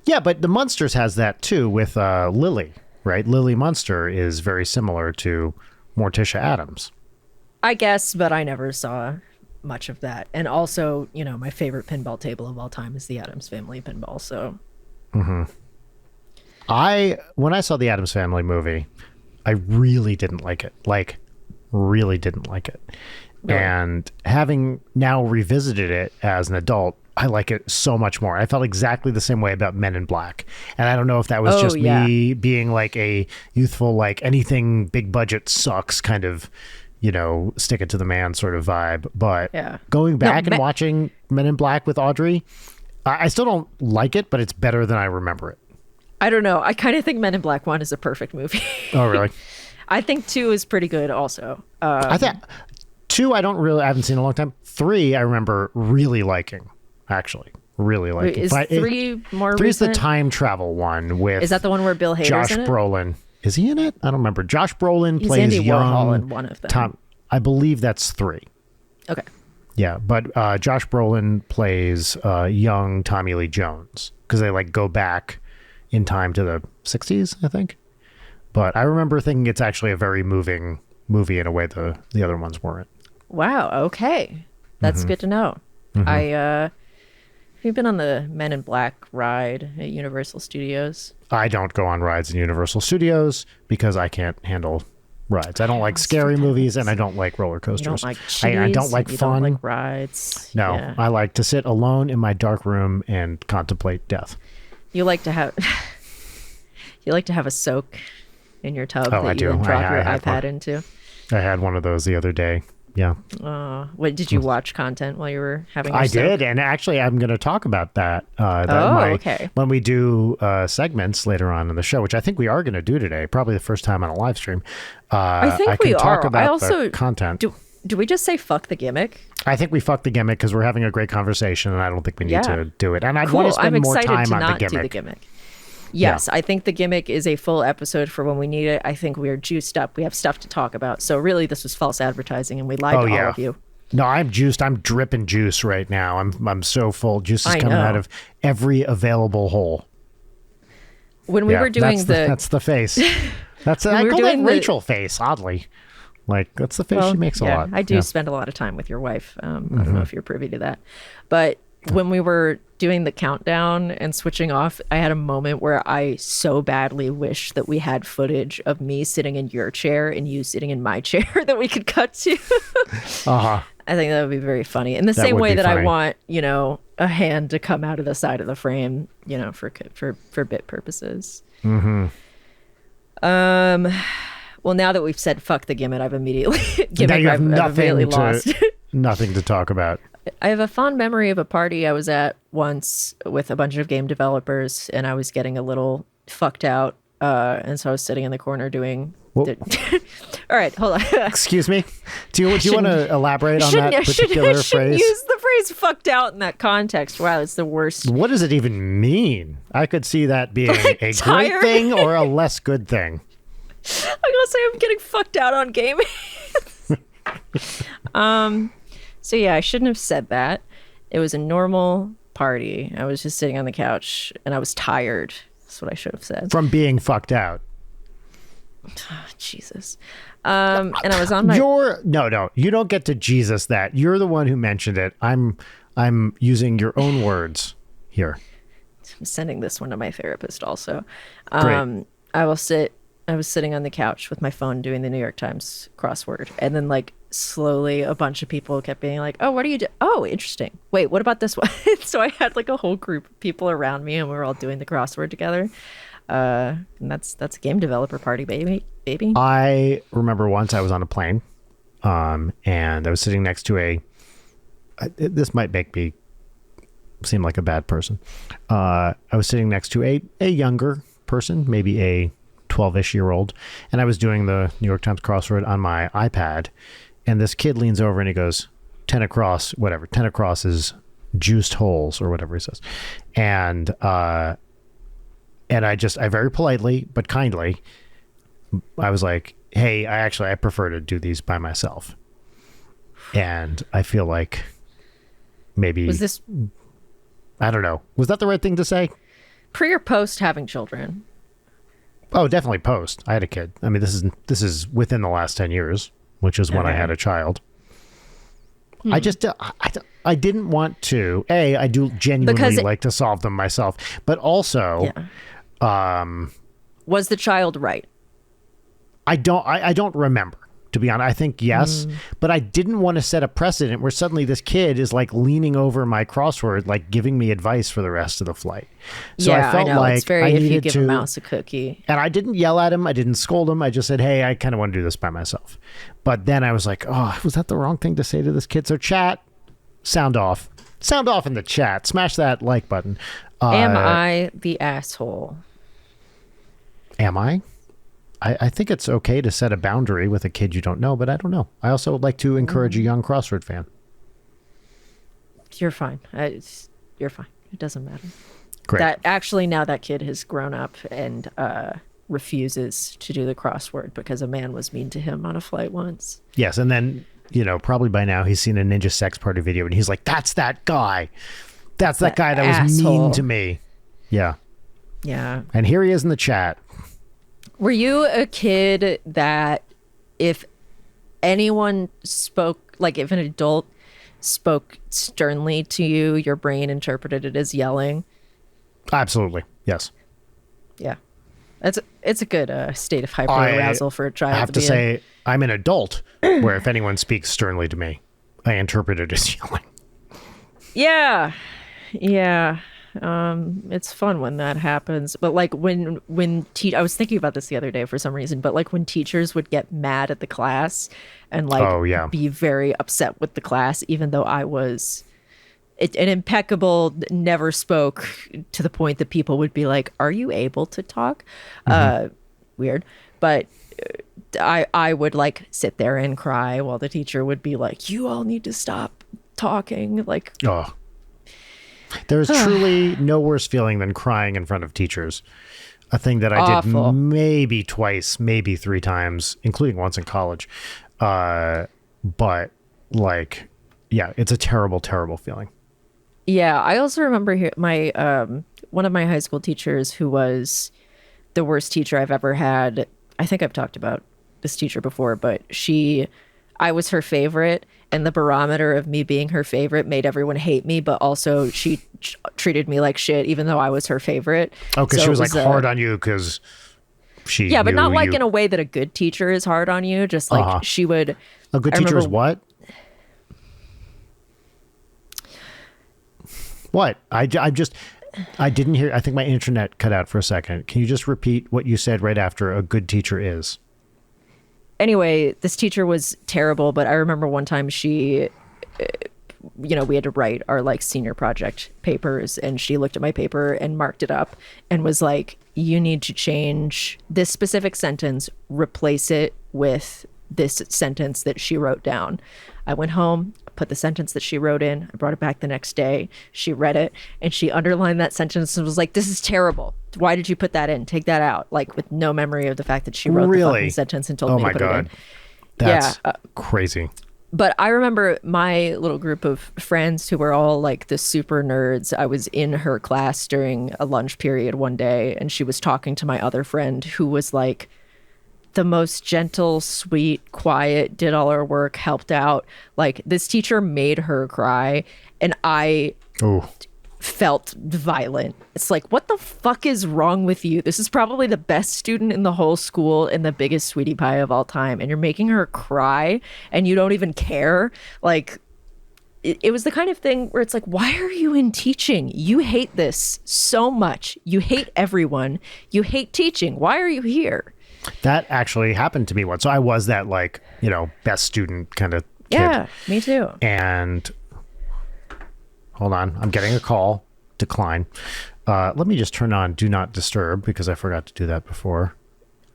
Yeah, but the Munsters has that too with Lily, right? Lily Munster is very similar to Morticia Addams. I guess, but I never saw much of that. And also, my favorite pinball table of all time is the Addams Family pinball. So, When I saw the Addams Family movie, I really didn't like it. Like, really didn't like it. Really? And having now revisited it as an adult, I like it so much more. I felt exactly the same way about Men in Black. And I don't know if that was just me being like a youthful, like anything big budget sucks kind of, stick it to the man sort of vibe. But going back and watching Men in Black with Audrey, I still don't like it, but it's better than I remember it. I don't know. I kind of think Men in Black 1 is a perfect movie. Oh, really? I think 2 is pretty good also. I thought 2, I haven't seen in a long time. 3, I remember really liking, actually. Really liking. Is 3 more Three is the recent? time travel one with Is that the one where Bill Hader's Josh in it? Brolin. Is he in it? I don't remember. Josh Brolin He's plays Andy young Warhol in one of them. Tom. I believe that's 3. Okay. Yeah, but Josh Brolin plays young Tommy Lee Jones because they like go back in time to the 60s, I think. But I remember thinking it's actually a very moving movie in a way the other ones weren't. Wow. Okay. That's good to know. Have you been on the Men in Black ride at Universal Studios? I don't go on rides in Universal Studios because I can't handle rides. I don't like scary movies and I don't like roller You coasters. don't like I don't like you fun. don't like rides. No, Yeah. I like to sit alone in my dark room and contemplate death. You like to have a soak in your tub Oh, that I you do. then drop I your have iPad one. into. I had one of those the other day. Yeah, What did you watch content while you were having? Your I soak? did, and actually, I'm going to talk about that. Okay. When we do segments later on in the show, which I think we are going to do today, probably the first time on a live stream. I think I can we talk are. about I also the content. Do we just say fuck the gimmick? I think we fucked the gimmick because we're having a great conversation, and I don't think we need to do it. And I'd Cool. want to spend I'm more excited time to on not the do the gimmick. gimmick. Yes, I think the gimmick is a full episode for when we need it. I think we're juiced up. We have stuff to talk about. So really, this was false advertising, and we lied to all of you. No, I'm juiced. I'm dripping juice right now. I'm so full. Juice is I coming know. out of every available hole. When we were doing that's the face. That's I we were call that doing the- Rachel face. Oddly, like that's the face she makes a lot. I do spend a lot of time with your wife. I don't know if you're privy to that, but when we were doing the countdown and switching off, I had a moment where I so badly wish that we had footage of me sitting in your chair and you sitting in my chair that we could cut to. I think that would be very funny. In the same would way be that funny. I want, a hand to come out of the side of the frame, for bit purposes. Well, now that we've said fuck the gimmick, I've immediately Now you have I've really lost. nothing to talk about. I have a fond memory of a party I was at once with a bunch of game developers, and I was getting a little fucked out, and so I was sitting in the corner doing. All right, hold on. Excuse me. Do you want to elaborate on that particular I shouldn't phrase? use the phrase "fucked out" in that context. Wow, it's the worst. What does it even mean? I could see that being a great tired? thing or a less good thing. I'm gonna say I'm getting fucked out on gaming. So yeah, I shouldn't have said that. It was a normal party. I was just sitting on the couch and I was tired. That's what I should have said. From being fucked out. Jesus. And I was on my No, you don't get to Jesus that. You're the one who mentioned it. I'm using your own words here. I'm sending this one to my therapist also. Great. I was sitting on the couch with my phone doing the New York Times crossword, and then like slowly a bunch of people kept being like, "Oh, what are you doing? Oh, interesting. Wait, what about this one?" So I had like a whole group of people around me, and we were all doing the crossword together. And that's a game developer party, baby. I remember once I was on a plane, and I was sitting next to this might make me seem like a bad person. I was sitting next to a younger person, maybe a 12-ish year old, and I was doing the New York Times crossword on my iPad, and this kid leans over and he goes, 10 across, whatever. 10 across is juiced holes or whatever he says. And I very politely but kindly, I was like, hey, I prefer to do these by myself. And I feel like maybe Was this I don't know. Was that the right thing to say? pre or post having children? Oh, definitely post. I had a kid. I mean, this is within the last 10 years, which is when I had a child. I just I didn't want to. I do genuinely like to solve them myself, but also was the child right? I don't remember, to be honest. I think yes, but I didn't want to set a precedent where suddenly this kid is like leaning over my crossword, like giving me advice for the rest of the flight. So yeah, I felt know. like It's very I if you needed give to, a mouse a cookie. and I didn't yell at him. I didn't scold him. I just said, hey, I kind of want to do this by myself. But then I was like, oh, was that the wrong thing to say to this kid? So chat, sound off in the chat. Smash that like button. Am I the asshole? Am I? I think it's okay to set a boundary with a kid you don't know, but I don't know. I also would like to encourage a young crossword fan. You're fine. You're fine. It doesn't matter. Great. That actually now that kid has grown up and refuses to do the crossword because a man was mean to him on a flight once. Yes, and then, probably by now he's seen a Ninja Sex Party video and he's like, that's that guy. That's that guy that was mean to me. Yeah. Yeah. And here he is in the chat. Were you a kid that if anyone spoke, like if an adult spoke sternly to you, your brain interpreted it as yelling? Absolutely. Yes. Yeah. It's a good state of hyperarousal for a child. I have to say, I'm an adult where if anyone speaks sternly to me, I interpret it as yelling. Yeah. Yeah. It's fun when that happens, but like when I was thinking about this the other day for some reason, but like when teachers would get mad at the class and like be very upset with the class, even though I was an impeccable, never spoke, to the point that people would be like, are you able to talk? Weird. But I would like sit there and cry while the teacher would be like, you all need to stop talking. Like, there's truly no worse feeling than crying in front of teachers. A thing that I did maybe twice, maybe 3 times, including once in college. But like, yeah, it's a terrible, terrible feeling. Yeah, I also remember my one of my high school teachers who was the worst teacher I've ever had. I think I've talked about this teacher before, but I was her favorite, and the barometer of me being her favorite made everyone hate me, but also she treated me like shit, even though I was her favorite. Oh, because she was like hard on you because she. Yeah, but not like in a way that a good teacher is hard on you. Just like she would. A good teacher is what? What? I didn't hear. I think my internet cut out for a second. Can you just repeat what you said right after a good teacher is? Anyway, this teacher was terrible, but I remember one time she, we had to write our like senior project papers, and she looked at my paper and marked it up and was like, you need to change this specific sentence, replace it with this sentence that she wrote down. I went home, put the sentence that she wrote in, I brought it back the next day. She read it and she underlined that sentence and was like, this is terrible. Why did you put that in? Take that out. Like with no memory of the fact that she wrote the fucking sentence and told me to put it in. That's crazy. But I remember my little group of friends who were all like the super nerds. I was in her class during a lunch period one day, and she was talking to my other friend who was like the most gentle, sweet, quiet, did all her work, helped out. Like, this teacher made her cry, and I felt violent. It's like, what the fuck is wrong with you? This is probably the best student in the whole school and the biggest sweetie pie of all time, and you're making her cry, and you don't even care. Like, it was the kind of thing where it's like, why are you in teaching? You hate this so much. You hate everyone. You hate teaching. Why are you here? That actually happened to me once. So I was that, like, you know, best student kind of kid. Yeah, me too. And hold on, I'm getting a call. Decline. Let me just turn on Do Not Disturb because I forgot to do that before.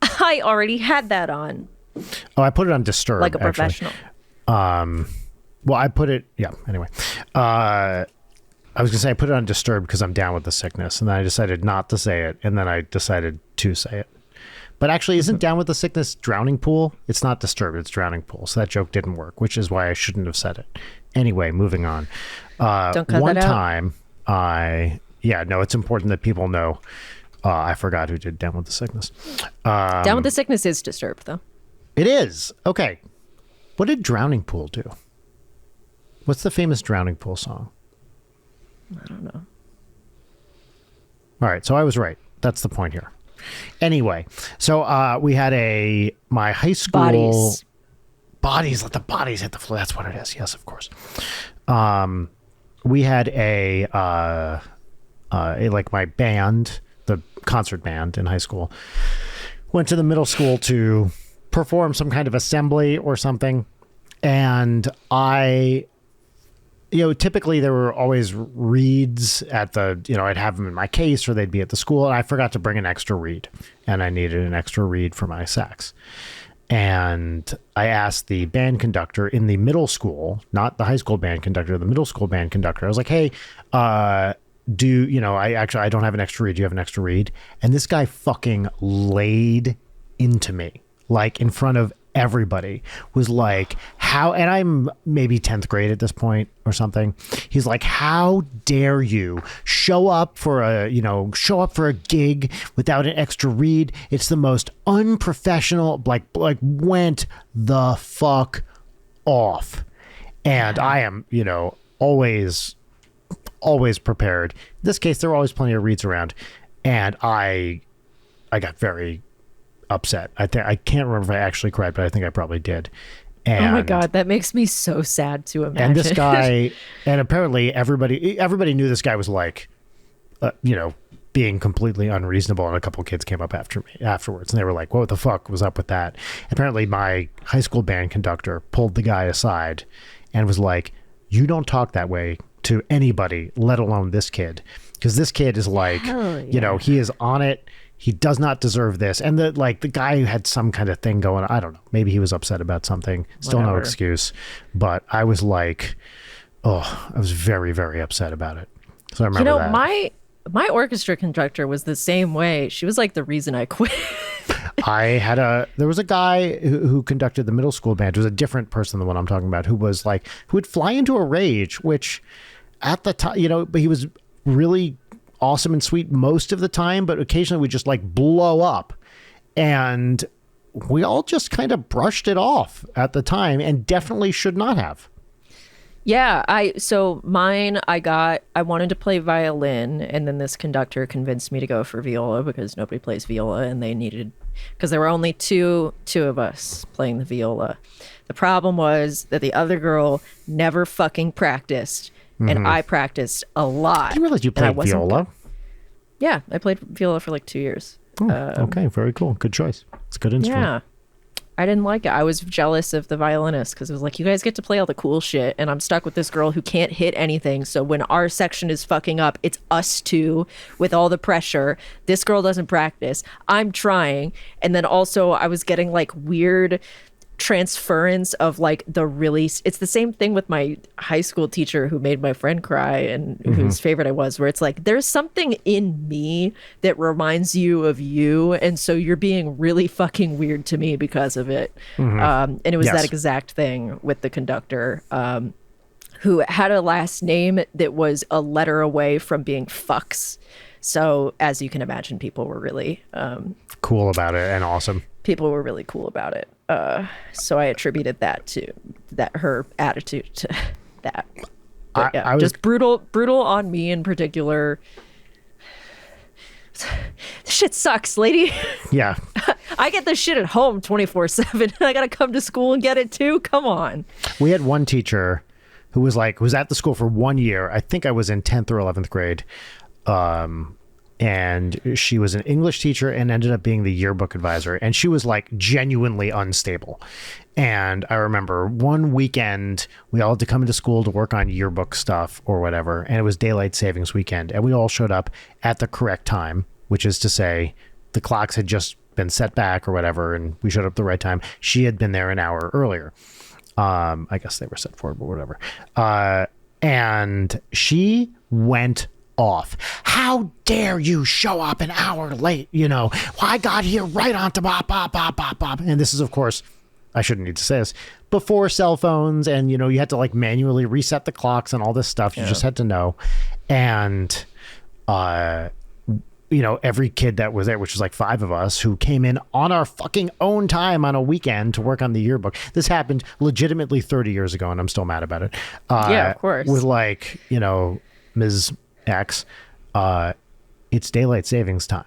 I already had that on. Oh, I put it on Disturb. Like a professional. Well, I put it, yeah, anyway. I was going to say I put it on Disturb because I'm down with the sickness. And then I decided not to say it. And then I decided to say it. But actually, isn't Down with the Sickness Drowning Pool? It's not Disturbed, it's Drowning Pool. So that joke didn't work, which is why I shouldn't have said it. Anyway, moving on. Don't cut one that out. time, it's important that people know. I forgot who did Down with the Sickness. Down with the Sickness is Disturbed, though. It is. Okay. What did Drowning Pool do? What's the famous Drowning Pool song? I don't know. All right, so I was right. That's the point here. Anyway, so we had my high school bodies, let the bodies hit the floor. That's what it is. Yes, of course. We had like my band, the concert band in high school, went to the middle school to perform some kind of assembly or something. And typically there were always reeds at I'd have them in my case or they'd be at the school. And I forgot to bring an extra reed and I needed an extra reed for my sax. And I asked the band conductor in the middle school, not the high school band conductor, the middle school band conductor. I was like, hey, I don't have an extra reed. Do you have an extra reed? And this guy fucking laid into me, like in front of everybody, was like, how, and I'm maybe 10th grade at this point or something. He's like, how dare you show up for a gig without an extra reed? It's the most unprofessional, like went the fuck off. And I am, always prepared. In this case, there were always plenty of reeds around. And I got very upset. I can't remember if I actually cried, but I think I probably did. And, oh my God, that makes me so sad to imagine. And this guy, and apparently everybody knew this guy was like, being completely unreasonable. And a couple kids came up after me afterwards, and they were like, "What the fuck was up with that?" Apparently, my high school band conductor pulled the guy aside and was like, "You don't talk that way to anybody, let alone this kid, because this kid is like, he is on it. He does not deserve this." And the guy had some kind of thing going. I don't know. Maybe he was upset about something. Still no excuse. But I was like, I was very, very upset about it. So I remember that. My orchestra conductor was the same way. She was like the reason I quit. There was a guy who conducted the middle school band. It was a different person than the one I'm talking about, who would fly into a rage, which at the time, but he was really awesome and sweet most of the time, but occasionally would just blow up. And we all just kind of brushed it off at the time and definitely should not have. Yeah, I wanted to play violin, and then this conductor convinced me to go for viola because nobody plays viola, and because there were only two of us playing the viola. The problem was that the other girl never fucking practiced, and I practiced a lot. I didn't realize you played viola. Yeah, I played viola for 2 years. Okay, very cool. Good choice. It's a good instrument. Yeah. I didn't like it. I was jealous of the violinist because it was like, you guys get to play all the cool shit, and I'm stuck with this girl who can't hit anything. So when our section is fucking up, it's us two with all the pressure. This girl doesn't practice. I'm trying. And then also I was getting weird transference of it's the same thing with my high school teacher who made my friend cry and whose favorite I was, where it's like, there's something in me that reminds you of you, and so you're being really fucking weird to me because of it. And it was that exact thing with the conductor, who had a last name that was a letter away from being fucks. So as you can imagine, people were really cool about it and awesome. people were really cool about it. So I attributed that to her attitude to that. But yeah, just brutal on me in particular. This shit sucks, lady. Yeah. I get this shit at home 24/7. I gotta come to school and get it too. Come on. We had one teacher who was at the school for 1 year. I think I was in 10th or 11th grade. And she was an English teacher and ended up being the yearbook advisor. And she was like genuinely unstable. And I remember one weekend we all had to come into school to work on yearbook stuff or whatever. And it was daylight savings weekend. And we all showed up at the correct time, which is to say the clocks had just been set back or whatever. And we showed up the right time. She had been there an hour earlier. I guess they were set forward, but whatever. And she went off. How dare you show up an hour late? I got here right on to bop, bop, bop, bop, bop. And this is, of course, I shouldn't need to say this, before cell phones. And, you had to like manually reset the clocks and all this stuff. You just had to know. And, every kid that was there, which was like 5 of us, who came in on our fucking own time on a weekend to work on the yearbook. This happened legitimately 30 years ago, and I'm still mad about it. Yeah, of course. With like, Ms. X, it's daylight savings time.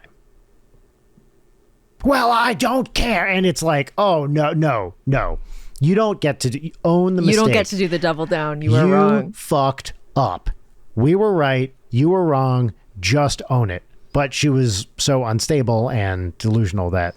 Well, I don't care. And it's like, oh, no. You don't get to own the mistake. You don't get to do the double down. You were wrong. You fucked up. We were right. You were wrong. Just own it. But she was so unstable and delusional that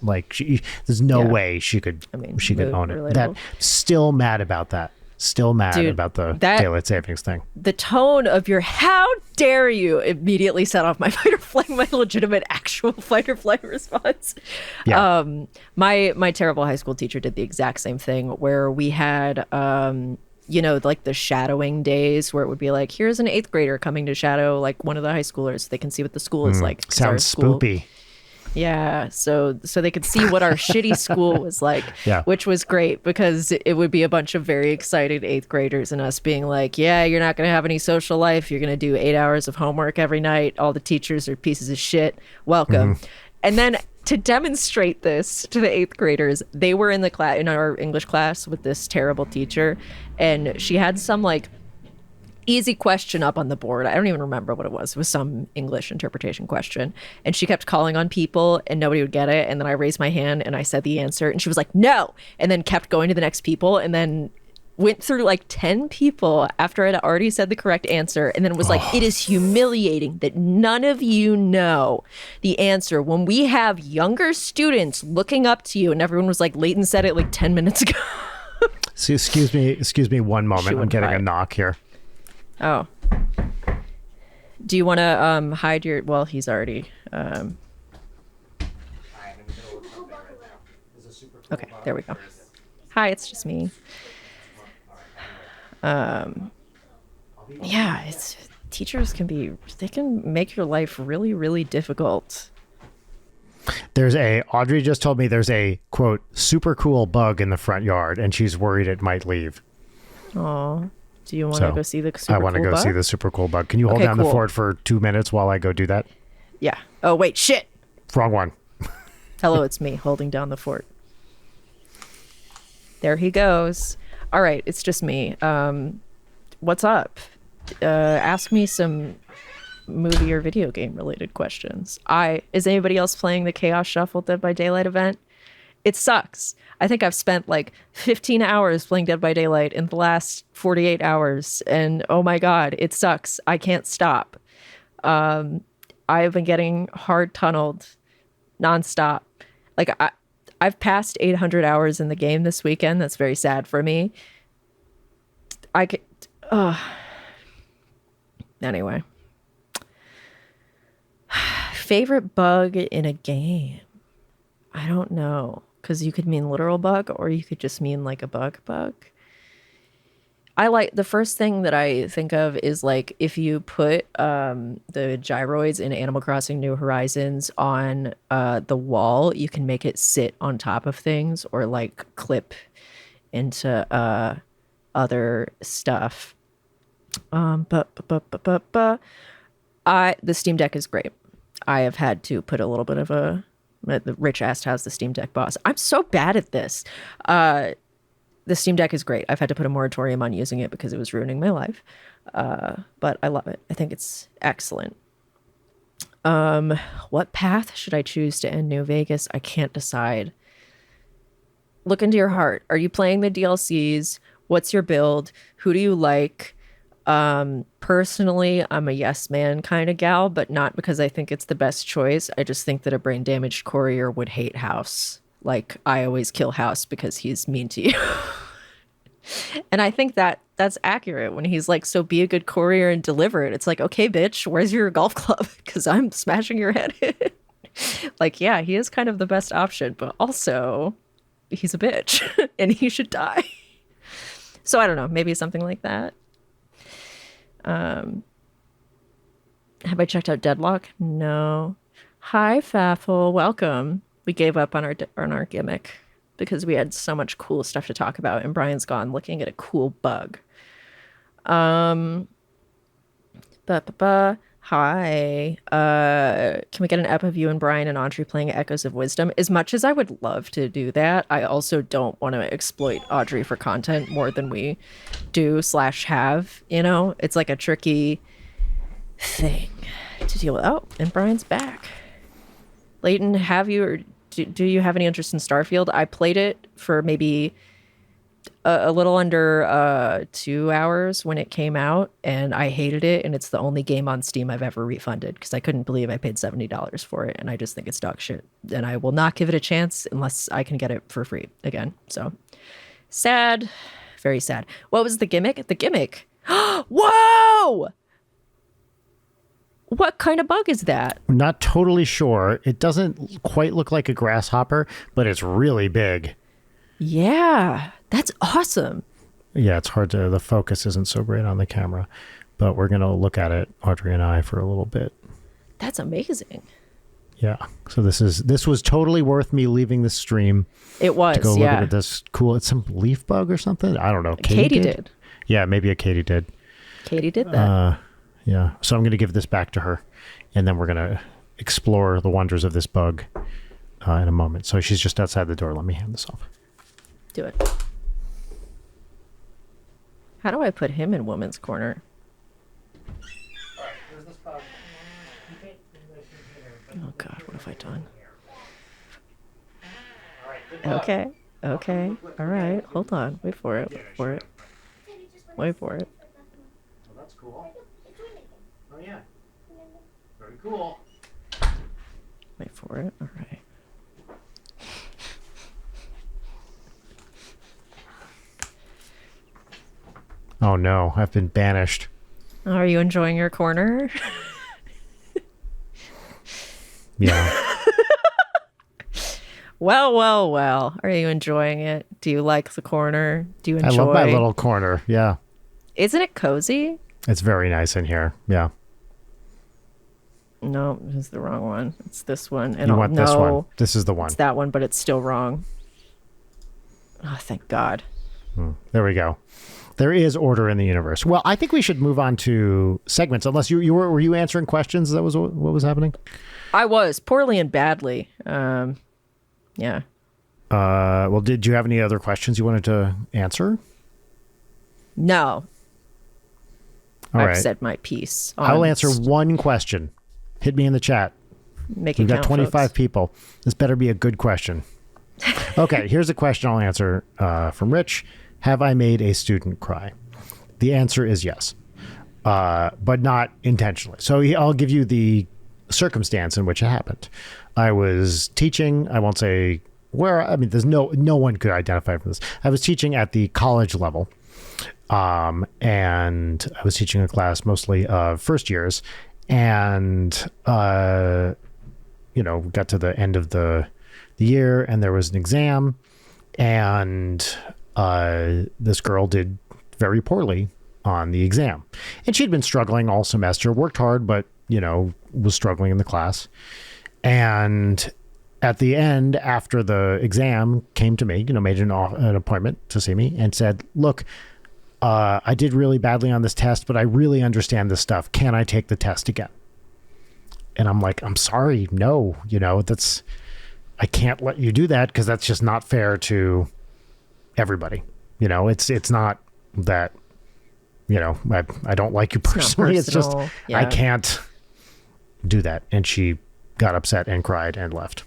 there's no way she could own it. Relatable. That still mad about that. Still mad about the daylight savings thing. The tone of your "how dare you" immediately set off my fight or flight, my legitimate actual fight or flight response. Yeah. My terrible high school teacher did the exact same thing, where we had like the shadowing days, where it would be like, here's an 8th grader coming to shadow like one of the high schoolers so they can see what the school is like. Sounds spoopy. Yeah, so they could see what our shitty school was like, which was great, because it would be a bunch of very excited 8th graders and us being like, yeah, you're not going to have any social life. You're going to do 8 hours of homework every night. All the teachers are pieces of shit. Welcome. Mm-hmm. And then to demonstrate this to the 8th graders, they were in the class, in our English class, with this terrible teacher, and she had some like easy question up on the board. I don't even remember what it was. It was some English interpretation question. And she kept calling on people and nobody would get it. And then I raised my hand and I said the answer and she was like, no. And then kept going to the next people and then went through like 10 people after I'd already said the correct answer. And then was like, it is humiliating that none of you know the answer when we have younger students looking up to you. And everyone was like, Leighton said it like 10 minutes ago. So excuse me one moment. I'm getting a knock here. Oh. Do you want to hide your... Well, he's already... Okay, there we go. Hi, it's just me. Yeah, teachers can be... They can make your life really, really difficult. Audrey just told me there's a, quote, super cool bug in the front yard, and she's worried it might leave. Oh. Do you want to go see the super cool bug? I want to go see the super cool bug. Can you hold down the fort for 2 minutes while I go do that? Yeah. Oh, wait, shit. Wrong one. Hello, it's me holding down the fort. There he goes. All right, it's just me. What's up? Ask me some movie or video game related questions. Is anybody else playing the Chaos Shuffle Dead by Daylight event? It sucks. I think I've spent like 15 hours playing Dead by Daylight in the last 48 hours. And oh my God, it sucks. I can't stop. I've been getting hard tunneled nonstop. Like I've passed 800 hours in the game this weekend. That's very sad for me. Anyway. Favorite bug in a game? I don't know. Because you could mean literal bug or you could just mean like a bug. I like the first thing that I think of is like if you put the gyroids in Animal Crossing New Horizons on the wall, you can make it sit on top of things or like clip into other stuff. The Steam Deck is great. I have had to put a little bit of a The Rich asked, how's the Steam Deck boss? I'm so bad at this. The Steam Deck is great. I've had to put a moratorium on using it because it was ruining my life. But I love it. I think it's excellent. What path should I choose to end New Vegas? I can't decide. Look into your heart. Are you playing the DLCs? What's your build? Who do you like? Personally, I'm a yes man kind of gal, but not because I think it's the best choice. I just think that a brain damaged courier would hate House. Like, I always kill House because he's mean to you. And I think that that's accurate when he's like, so be a good courier and deliver it. It's like, okay, bitch, where's your golf club? Because I'm smashing your head in. Like, yeah, he is kind of the best option, but also he's a bitch and he should die. So I don't know, maybe something like that. Have I checked out Deadlock? No. Hi, Faffle. Welcome. We gave up on our gimmick because we had so much cool stuff to talk about, and Brian's gone looking at a cool bug. Hi. Can we get an ep of you and Brian and Audrey playing Echoes of Wisdom? As much as I would love to do that, I also don't want to exploit Audrey for content more than we do / have. You know, it's like a tricky thing to deal with. Oh, and Brian's back. Leighton, have you or do you have any interest in Starfield? I played it for maybe a little under 2 hours when it came out, and I hated it, and it's the only game on Steam I've ever refunded because I couldn't believe I paid $70 for it, and I just think it's dog shit, and I will not give it a chance unless I can get it for free again. So sad, very sad. What was the gimmick? The gimmick. Whoa! What kind of bug is that? I'm not totally sure. It doesn't quite look like a grasshopper, but it's really big. Yeah, that's awesome. Yeah, it's hard to, the focus isn't so great on the camera, but we're going to look at it, Audrey and I, for a little bit. That's amazing. Yeah. So this was totally worth me leaving the stream. It was, to go look at this cool, it's some leaf bug or something. I don't know. Katie did. Yeah, maybe a Katie did. Katie did that. Yeah. So I'm going to give this back to her, and then we're going to explore the wonders of this bug in a moment. So she's just outside the door. Let me hand this off. Do it. How do I put him in woman's corner? Oh God, what have I done? Okay. All right. Hold on. Wait for it. Wait for it. Oh, that's cool. Oh yeah. Very cool. Wait for it. All right. Oh no, I've been banished. Are you enjoying your corner? Yeah. Well. Are you enjoying it? Do you like the corner? Do you enjoy? I love my little corner. Yeah. Isn't it cozy? It's very nice in here. Yeah. No, this is the wrong one. It's this one. And You want this one. This is the one. It's that one, but it's still wrong. Oh, thank God. There we go. There is order in the universe. Well, I think we should move on to segments. Unless were you answering questions? That was what was happening. I was poorly and badly. Yeah. Well, did you have any other questions you wanted to answer? No. All I've right. said my piece. I'll answer one question. Hit me in the chat. Make it We've got count, 25 folks. people. This better be a good question. Okay, here's a question I'll answer from Rich. Have I made a student cry? The answer is yes, but not intentionally. So I'll give you the circumstance in which it happened. I was teaching. I won't say where. I mean, there's no one could identify for this. I was teaching at the college level, and I was teaching a class mostly of first years, and got to the end of the year, and there was an exam, and this girl did very poorly on the exam, and she'd been struggling all semester, worked hard, but was struggling in the class. And at the end, after the exam, came to me, made an appointment to see me, and said, look, I did really badly on this test, but I really understand this stuff. Can I take the test again? And I'm like, I'm sorry, no, I can't let you do that because that's just not fair to everybody. You know, it's not that, you know, I don't like you personally. It's just, I can't do that. And she got upset and cried and left.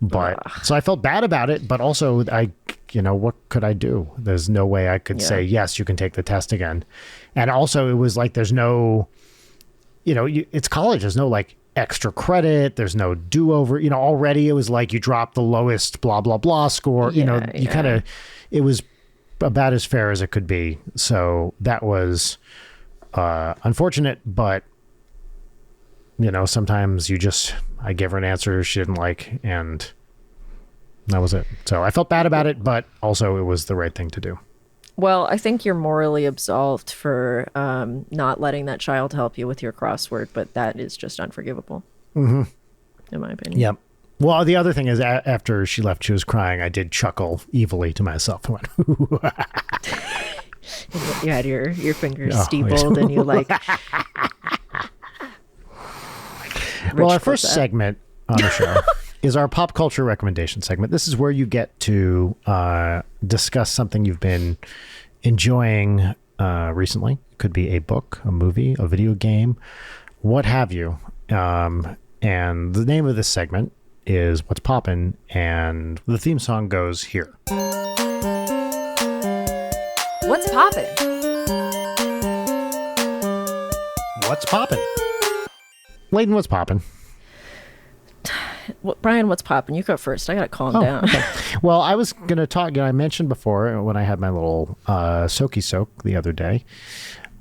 But so I felt bad about it, but also what could I do? There's no way I could say, yes, you can take the test again. And also it was like, there's no, it's college. There's no like extra credit. There's no do-over, already it was like you dropped the lowest blah, blah, blah score, it was about as fair as it could be. So that was unfortunate, but sometimes I gave her an answer she didn't like, and that was it. So I felt bad about it, but also it was the right thing to do. Well, I think you're morally absolved for not letting that child help you with your crossword, but that is just unforgivable, in my opinion. Yep. Well, the other thing is, after she left, she was crying. I did chuckle evilly to myself. I went, you had your fingers steepled, and you like... Well, our first segment on the show is our pop culture recommendation segment. This is where you get to discuss something you've been enjoying recently. It could be a book, a movie, a video game, what have you. And the name of this segment is What's Poppin', and the theme song goes here. What's poppin'? What's poppin'? Layden, what's poppin'? Brian, what's poppin'? You go first. I gotta calm down. Okay. Well, I was gonna talk. I mentioned before when I had my little soaky soak the other day.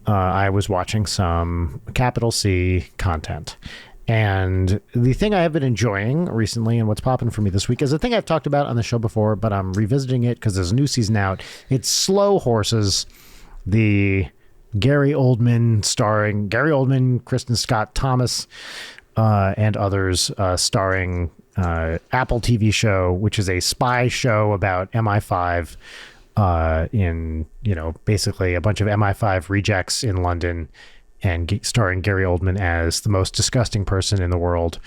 I was watching some Capital C content, and the thing I have been enjoying recently, and what's poppin' for me this week, is a thing I've talked about on the show before, but I'm revisiting it because there's a new season out. It's Slow Horses, the Gary Oldman starring Gary Oldman, Kristen Scott Thomas, and others, starring Apple TV show, which is a spy show about MI5, in basically a bunch of MI5 rejects in London, and starring Gary Oldman as the most disgusting person in the world.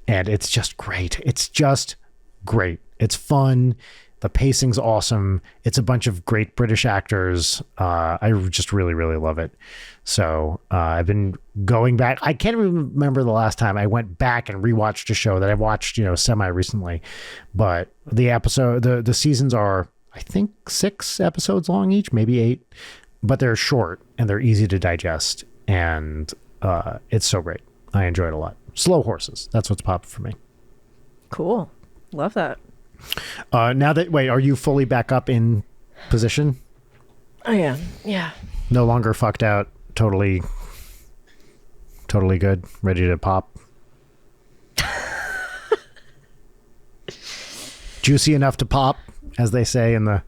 And it's just great. It's just great. It's fun. The pacing's awesome. It's a bunch of great British actors. I just really, really love it. So I've been going back. I can't even remember the last time I went back and rewatched a show that I watched, semi recently. But the seasons are, I think, 6 episodes long each, maybe 8. But they're short and they're easy to digest. And it's so great. I enjoy it a lot. Slow Horses. That's what's popping for me. Cool. Love that. Wait, are you fully back up in position? I am. Yeah. No longer fucked out. Totally good. Ready to pop. Juicy enough to pop, as they say in the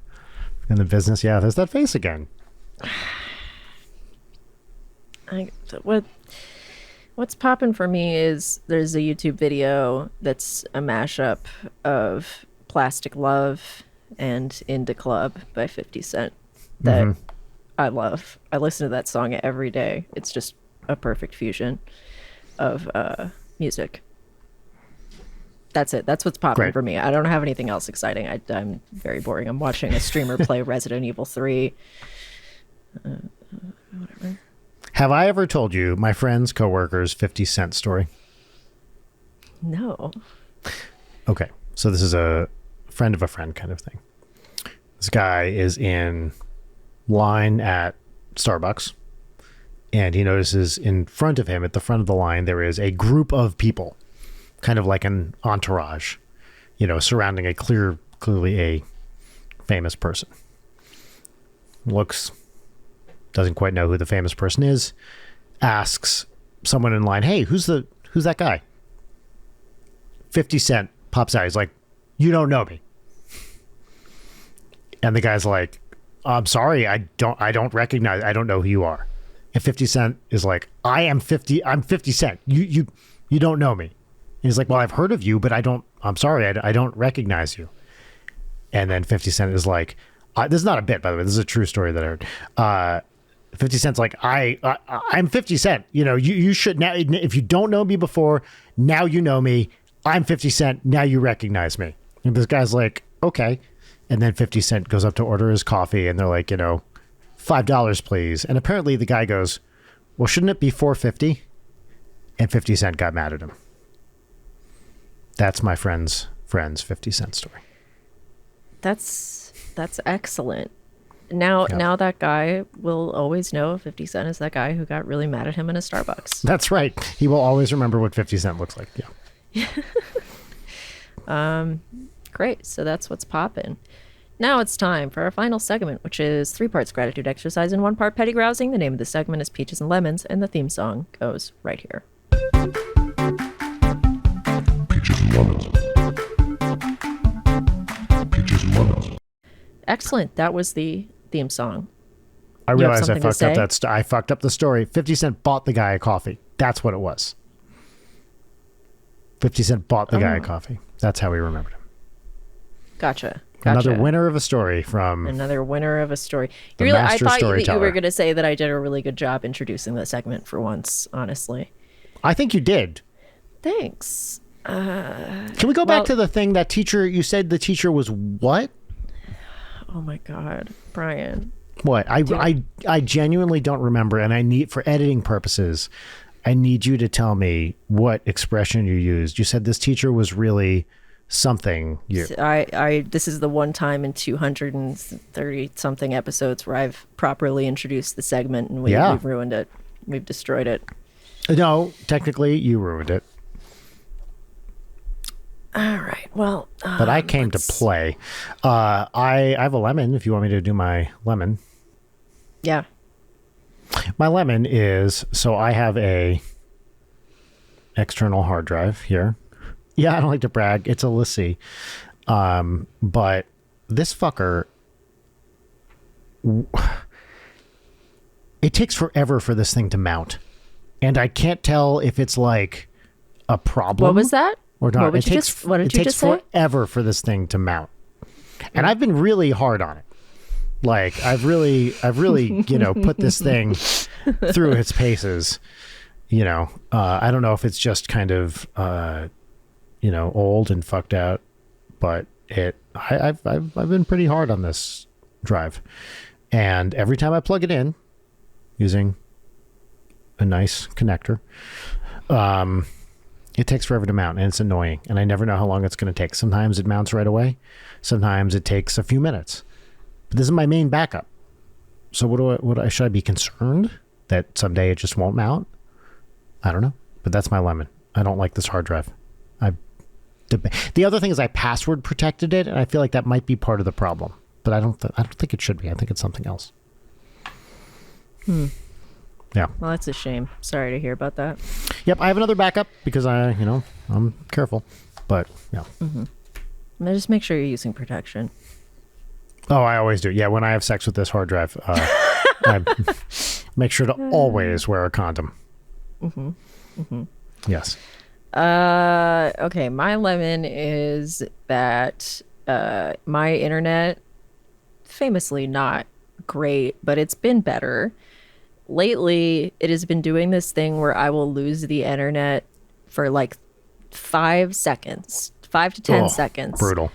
business. Yeah, there's that face again. What's popping for me is there's a YouTube video that's a mashup of Plastic Love and Indie Club by 50 Cent that I love. I listen to that song every day. It's just a perfect fusion of music. That's it. That's what's popping for me. I don't have anything else exciting. I'm very boring. I'm watching a streamer play Resident Evil 3. Whatever. Have I ever told you my friend's coworker's 50 Cent story? No. Okay. So this is a friend of a friend kind of thing. This guy is in line at Starbucks, and he notices in front of him, at the front of the line, there is a group of people, kind of like an entourage, surrounding clearly a famous person. Doesn't quite know who the famous person is, asks someone in line, "Hey, who's that guy?" 50 Cent pops out. He's like, "You don't know me." And the guy's like, "I'm sorry, I don't recognize, I don't know who you are." And 50 Cent is like, I'm 50 Cent. You don't know me." And he's like, "Well, I've heard of you, but I'm sorry, I don't recognize you." And then 50 Cent is like, this is not a bit, by the way, this is a true story that I heard. 50 Cent's like, I'm 50 Cent. You should now, if you don't know me before, now you know me. I'm 50 Cent. Now you recognize me. And this guy's like, okay. And then 50 Cent goes up to order his coffee and they're like, $5, please. And apparently the guy goes, well, shouldn't it be $4.50? And 50 Cent got mad at him. That's my friend's 50 Cent story. That's excellent. Now that guy will always know 50 Cent is that guy who got really mad at him in a Starbucks. That's right. He will always remember what 50 Cent looks like. Yeah. Great. So that's what's poppin'. Now it's time for our final segment, which is 3 parts gratitude exercise and 1 part petty grousing. The name of the segment is Peaches and Lemons, and the theme song goes right here. Peaches and lemons. Peaches and lemons. Excellent. That was the theme song. I You have realized I something to fucked up say? I fucked up the story. 50 Cent bought the guy a coffee. That's what it was. 50 Cent bought the guy a coffee. That's how we remembered him. Gotcha. Another winner of a story from Another winner of a story. The I master thought that you storyteller. were going to say that I did a really good job introducing the segment for once, honestly. I think you did. Thanks. Can we go back to the thing that teacher, you said the teacher was what? Oh my God, Brian. What? I genuinely don't remember, and I need, for editing purposes, I need you to tell me what expression you used. You said this teacher was really something. This is the one time in 230 something episodes where I've properly introduced the segment and we've ruined it. We've destroyed it. No, technically you ruined it. All right. Well, But I came to play. I have a lemon if you want me to do my lemon. yeah. My lemon is, so I have a external hard drive here. Yeah, I don't like to brag. It's a LaCie. But this fucker, it takes forever for this thing to mount. And I can't tell if it's like a problem. What was that? Or not. What did you just say? Forever for this thing to mount. And I've been really hard on it. Like I've really, put this thing through its paces. I don't know if it's just kind of, old and fucked out, but I've been pretty hard on this drive. And every time I plug it in using a nice connector, it takes forever to mount and it's annoying. And I never know how long it's going to take. Sometimes it mounts right away. Sometimes it takes a few minutes. But this is my main backup. So should I be concerned that someday it just won't mount? I don't know, but that's my lemon. I don't like this hard drive. The other thing is I password protected it, and I feel like that might be part of the problem. But I don't think it should be. I think it's something else. Yeah. Well, that's a shame. Sorry to hear about that. Yep, I have another backup because I'm careful. But yeah. Now just make sure you're using protection. Oh, I always do. Yeah, when I have sex with this hard drive, I make sure to always wear a condom. Yes. Okay, my lemon is that my internet, famously not great, but it's been better. Lately, it has been doing this thing where I will lose the internet for like 5 seconds, 5 to 10 seconds. Brutal.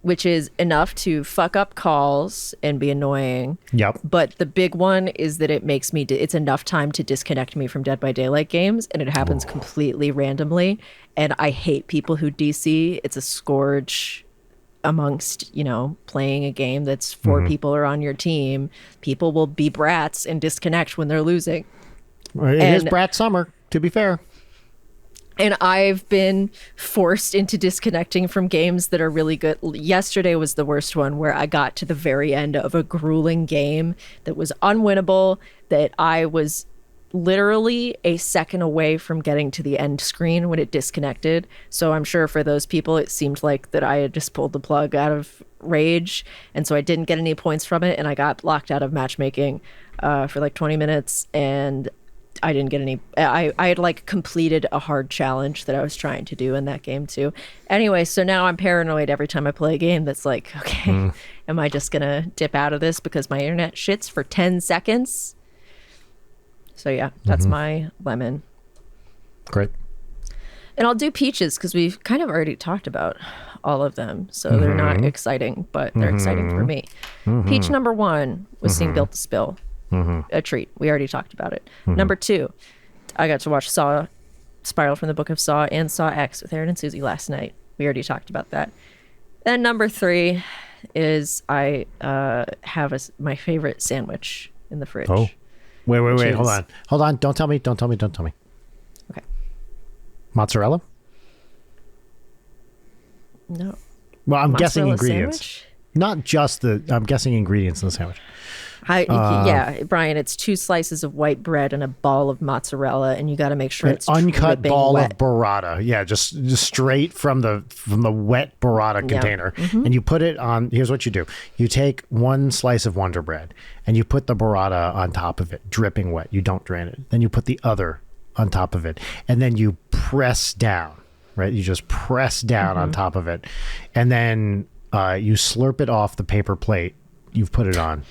Which is enough to fuck up calls and be annoying. Yep. But the big one is that it makes me, it's enough time to disconnect me from Dead by Daylight games, and it happens completely randomly. And I hate people who DC. It's a scourge amongst, playing a game that's 4 people are on your team. People will be brats and disconnect when they're losing. It is brat summer, to be fair. And I've been forced into disconnecting from games that are really good. Yesterday was the worst one, where I got to the very end of a grueling game that was unwinnable, that I was literally a second away from getting to the end screen when it disconnected. So I'm sure for those people, it seemed like that I had just pulled the plug out of rage. And so I didn't get any points from it. And I got locked out of matchmaking for like 20 minutes. And I didn't get any. I had like completed a hard challenge that I was trying to do in that game too. Anyway, so now I'm paranoid every time I play a game that's like, okay, am I just gonna dip out of this because my internet shits for 10 seconds? So yeah, that's my lemon. Great. And I'll do peaches because we've kind of already talked about all of them. So they're not exciting, but they're exciting for me. Peach number 1 was seeing Built to Spill. A treat. We already talked about it. Number 2, I got to watch Saw, Spiral from the Book of Saw, and Saw X with Aaron and Susie last night. We already talked about that. Then number 3 is I have my favorite sandwich in the fridge. Oh, wait. is- Hold on. Don't tell me. Okay. Mozzarella? No. Well, I'm guessing Mozzarella ingredients. sandwich? Not just I'm guessing ingredients in the sandwich. Yeah, Brian, it's 2 slices of white bread and a ball of mozzarella, and you got to make sure An it's uncut dripping ball wet. of burrata. Yeah, just straight from the wet burrata container. And you put it on. Here's what you do. You take 1 slice of Wonder Bread and you put the burrata on top of it, dripping wet. You don't drain it. Then you put the other on top of it. And then you press down, right? You just press down on top of it. And then you slurp it off the paper plate you've put it on.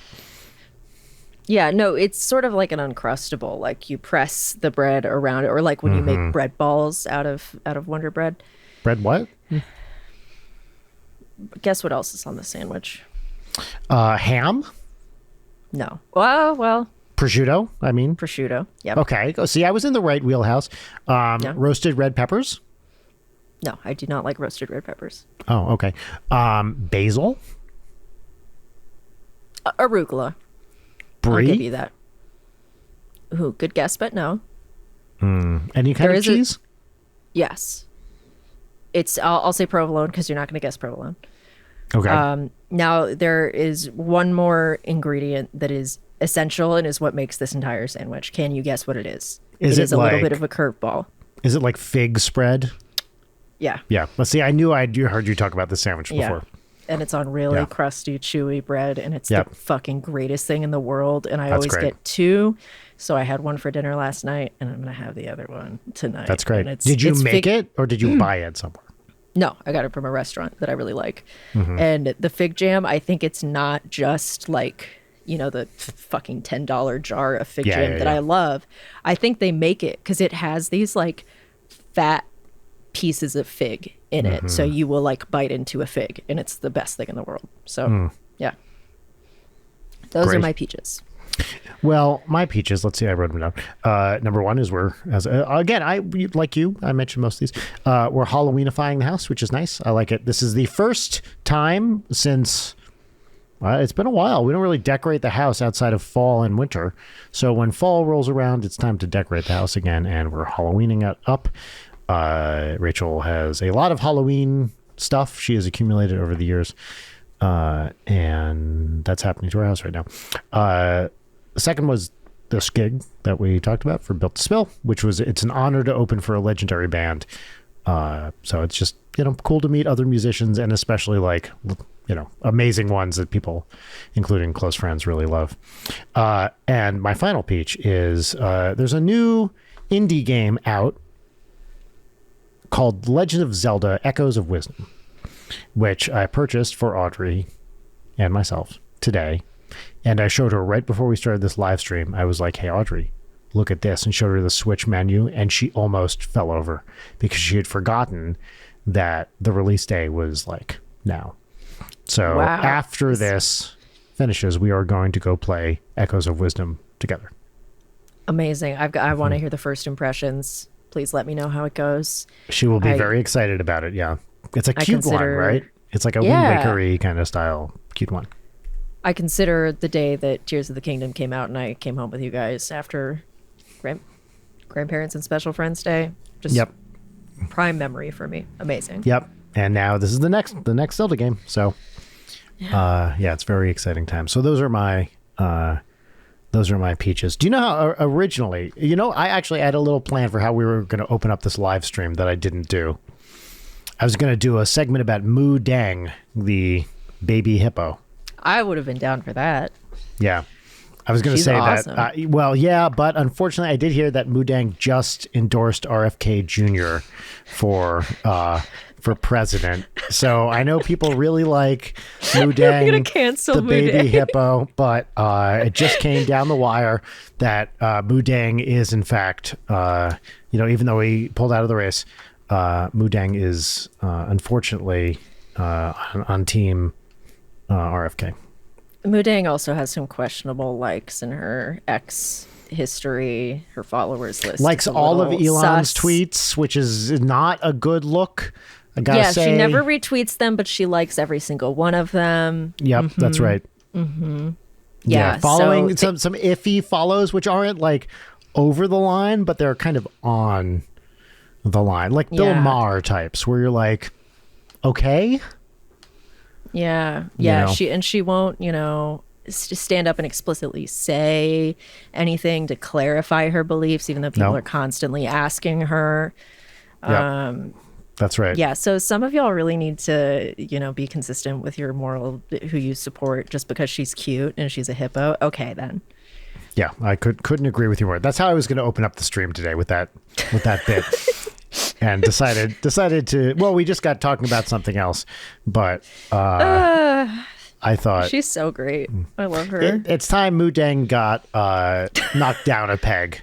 Yeah, no, it's sort of like an Uncrustable. Like you press the bread around it, or like when you make bread balls out of Wonder Bread. Bread what? Guess what else is on the sandwich? Ham? No. Well, Prosciutto, I mean. prosciutto. Yep. Okay. Go see, I was in the right wheelhouse. Roasted red peppers. No, I do not like roasted red peppers. Oh, okay. Basil. Arugula. I'll give you that. Ooh, good guess, but no. Any kind There of is a- cheese? Yes. It's. I'll say provolone because you're not going to guess provolone. Okay. Now there is one more ingredient that is essential and is what makes this entire sandwich. Can you guess what it is? Is It it is a little like- bit of a curveball. Is it like fig spread? Yeah. Yeah. Let's see. I knew I'd heard you talk about the sandwich before. And it's on really Yeah. crusty, chewy bread, and it's Yep. the fucking greatest thing in the world. And I That's always great. get 2. So I had one for dinner last night, and I'm gonna have the other one tonight. That's great. And it's- Did you it's make fig- it or did you buy it somewhere? No, I got it from a restaurant that I really like. Mm-hmm. And the fig jam, I think it's not just like, the fucking $10 jar of fig Yeah, jam yeah, that yeah. I love. I think they make it because it has these like fat pieces of fig in it. So Mm-hmm. you will like bite into a fig, and it's the best thing in the world. So, yeah. Those Mm. Great. are my peaches. Well, my peaches, let's see, I wrote them down. Number 1 is again, I mentioned most of these. We're Halloweenifying the house, which is nice. I like it. This is the first time since, it's been a while. We don't really decorate the house outside of fall and winter. So when fall rolls around, it's time to decorate the house again, and we're Halloweening it up. Rachel has a lot of Halloween stuff she has accumulated over the years. And that's happening to our house right now. The second was this gig that we talked about for Built to Spill, it's an honor to open for a legendary band. So it's just, cool to meet other musicians, and especially like, amazing ones that people, including close friends, really love. And my final peach is, there's a new indie game out called Legend of Zelda: Echoes of Wisdom, which I purchased for Audrey and myself today. And I showed her right before we started this live stream. I was like, hey, Audrey, look at this, and showed her the Switch menu. And she almost fell over because she had forgotten that the release day was like now. So Wow. after this finishes, we are going to go play Echoes of Wisdom together. Amazing. I want to hear the first impressions. Please let me know how it goes. She will be I- very excited about it. Yeah. It's a I cute one, consider- right? It's like a Yeah. Wind Waker-y kind of style. Cute one. I consider the day that Tears of the Kingdom came out and I came home with you guys after Grandparents and Special Friends Day. Just Yep. prime memory for me. Amazing. Yep. And now this is the next Zelda game. So it's very exciting time. So those are my peaches. Do you know how originally, I actually had a little plan for how we were going to open up this live stream that I didn't do. I was going to do a segment about Moo Dang, the baby hippo. I would have been down for that. Yeah. I was going to She's say awesome. that. But unfortunately, I did hear that Moo Dang just endorsed RFK Jr. for president. So I know people really like Moo Dang, gonna cancel the Moo baby Dang. hippo, but it just came down the wire that Moo Dang is in fact, even though he pulled out of the race, Mudang is unfortunately on team RFK. Mudang also has some questionable likes in her X history. Her followers list Likes is a all of little Elon's sus. tweets, which is not a good look. I gotta Yeah, say. she never retweets them, but she likes every single one of them. Yep, that's right. Yeah, following so some iffy follows, which aren't like over the line, but they're kind of on the line, like Bill Yeah. Maher types, where you're like, okay, Yeah, You yeah. know? She won't, stand up and explicitly say anything to clarify her beliefs, even though people No. are constantly asking her. Yep. That's right. Yeah, so some of y'all really need to, be consistent with your moral, who you support. Just because she's cute and she's a hippo, okay then. Yeah, I couldn't agree with you more. That's how I was going to open up the stream today with that bit, and decided to. Well, we just got talking about something else, but I thought She's so great. I love her. it's time Mudang got knocked down a peg.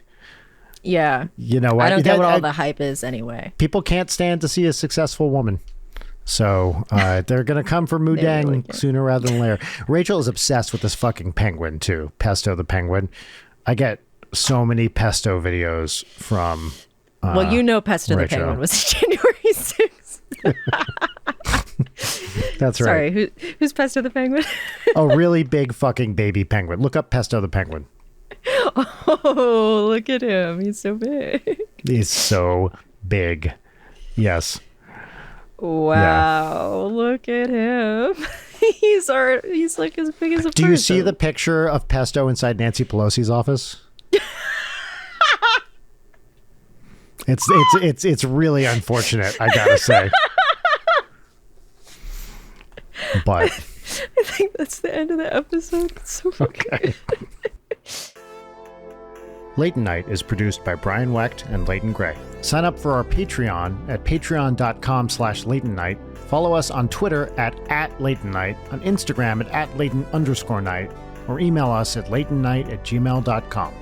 Yeah. You know what? I don't get what all the hype is anyway. People can't stand to see a successful woman. So they're going to come for Mudang really can't. sooner rather than later. Rachel is obsessed with this fucking penguin, too. Pesto the penguin. I get so many Pesto videos from... Well, Pesto the Rachel. Penguin was January 6th. That's right. Sorry, who's Pesto the Penguin? A really big fucking baby penguin. Look up Pesto the penguin. Oh, look at him. He's so big. He's so big. Yes. Wow, look at him. He's like as big as a Do you see person. the picture of Pesto inside Nancy Pelosi's office? It's really unfortunate, I gotta say. But I think that's the end of the episode. It's so fucking okay. Leighton Night is produced by Brian Wecht and Leighton Gray. Sign up for our Patreon at patreon.com/Leighton Night. Follow us on Twitter at Leighton Night, on Instagram at Leighton_Night, or email us at leightonnight@gmail.com.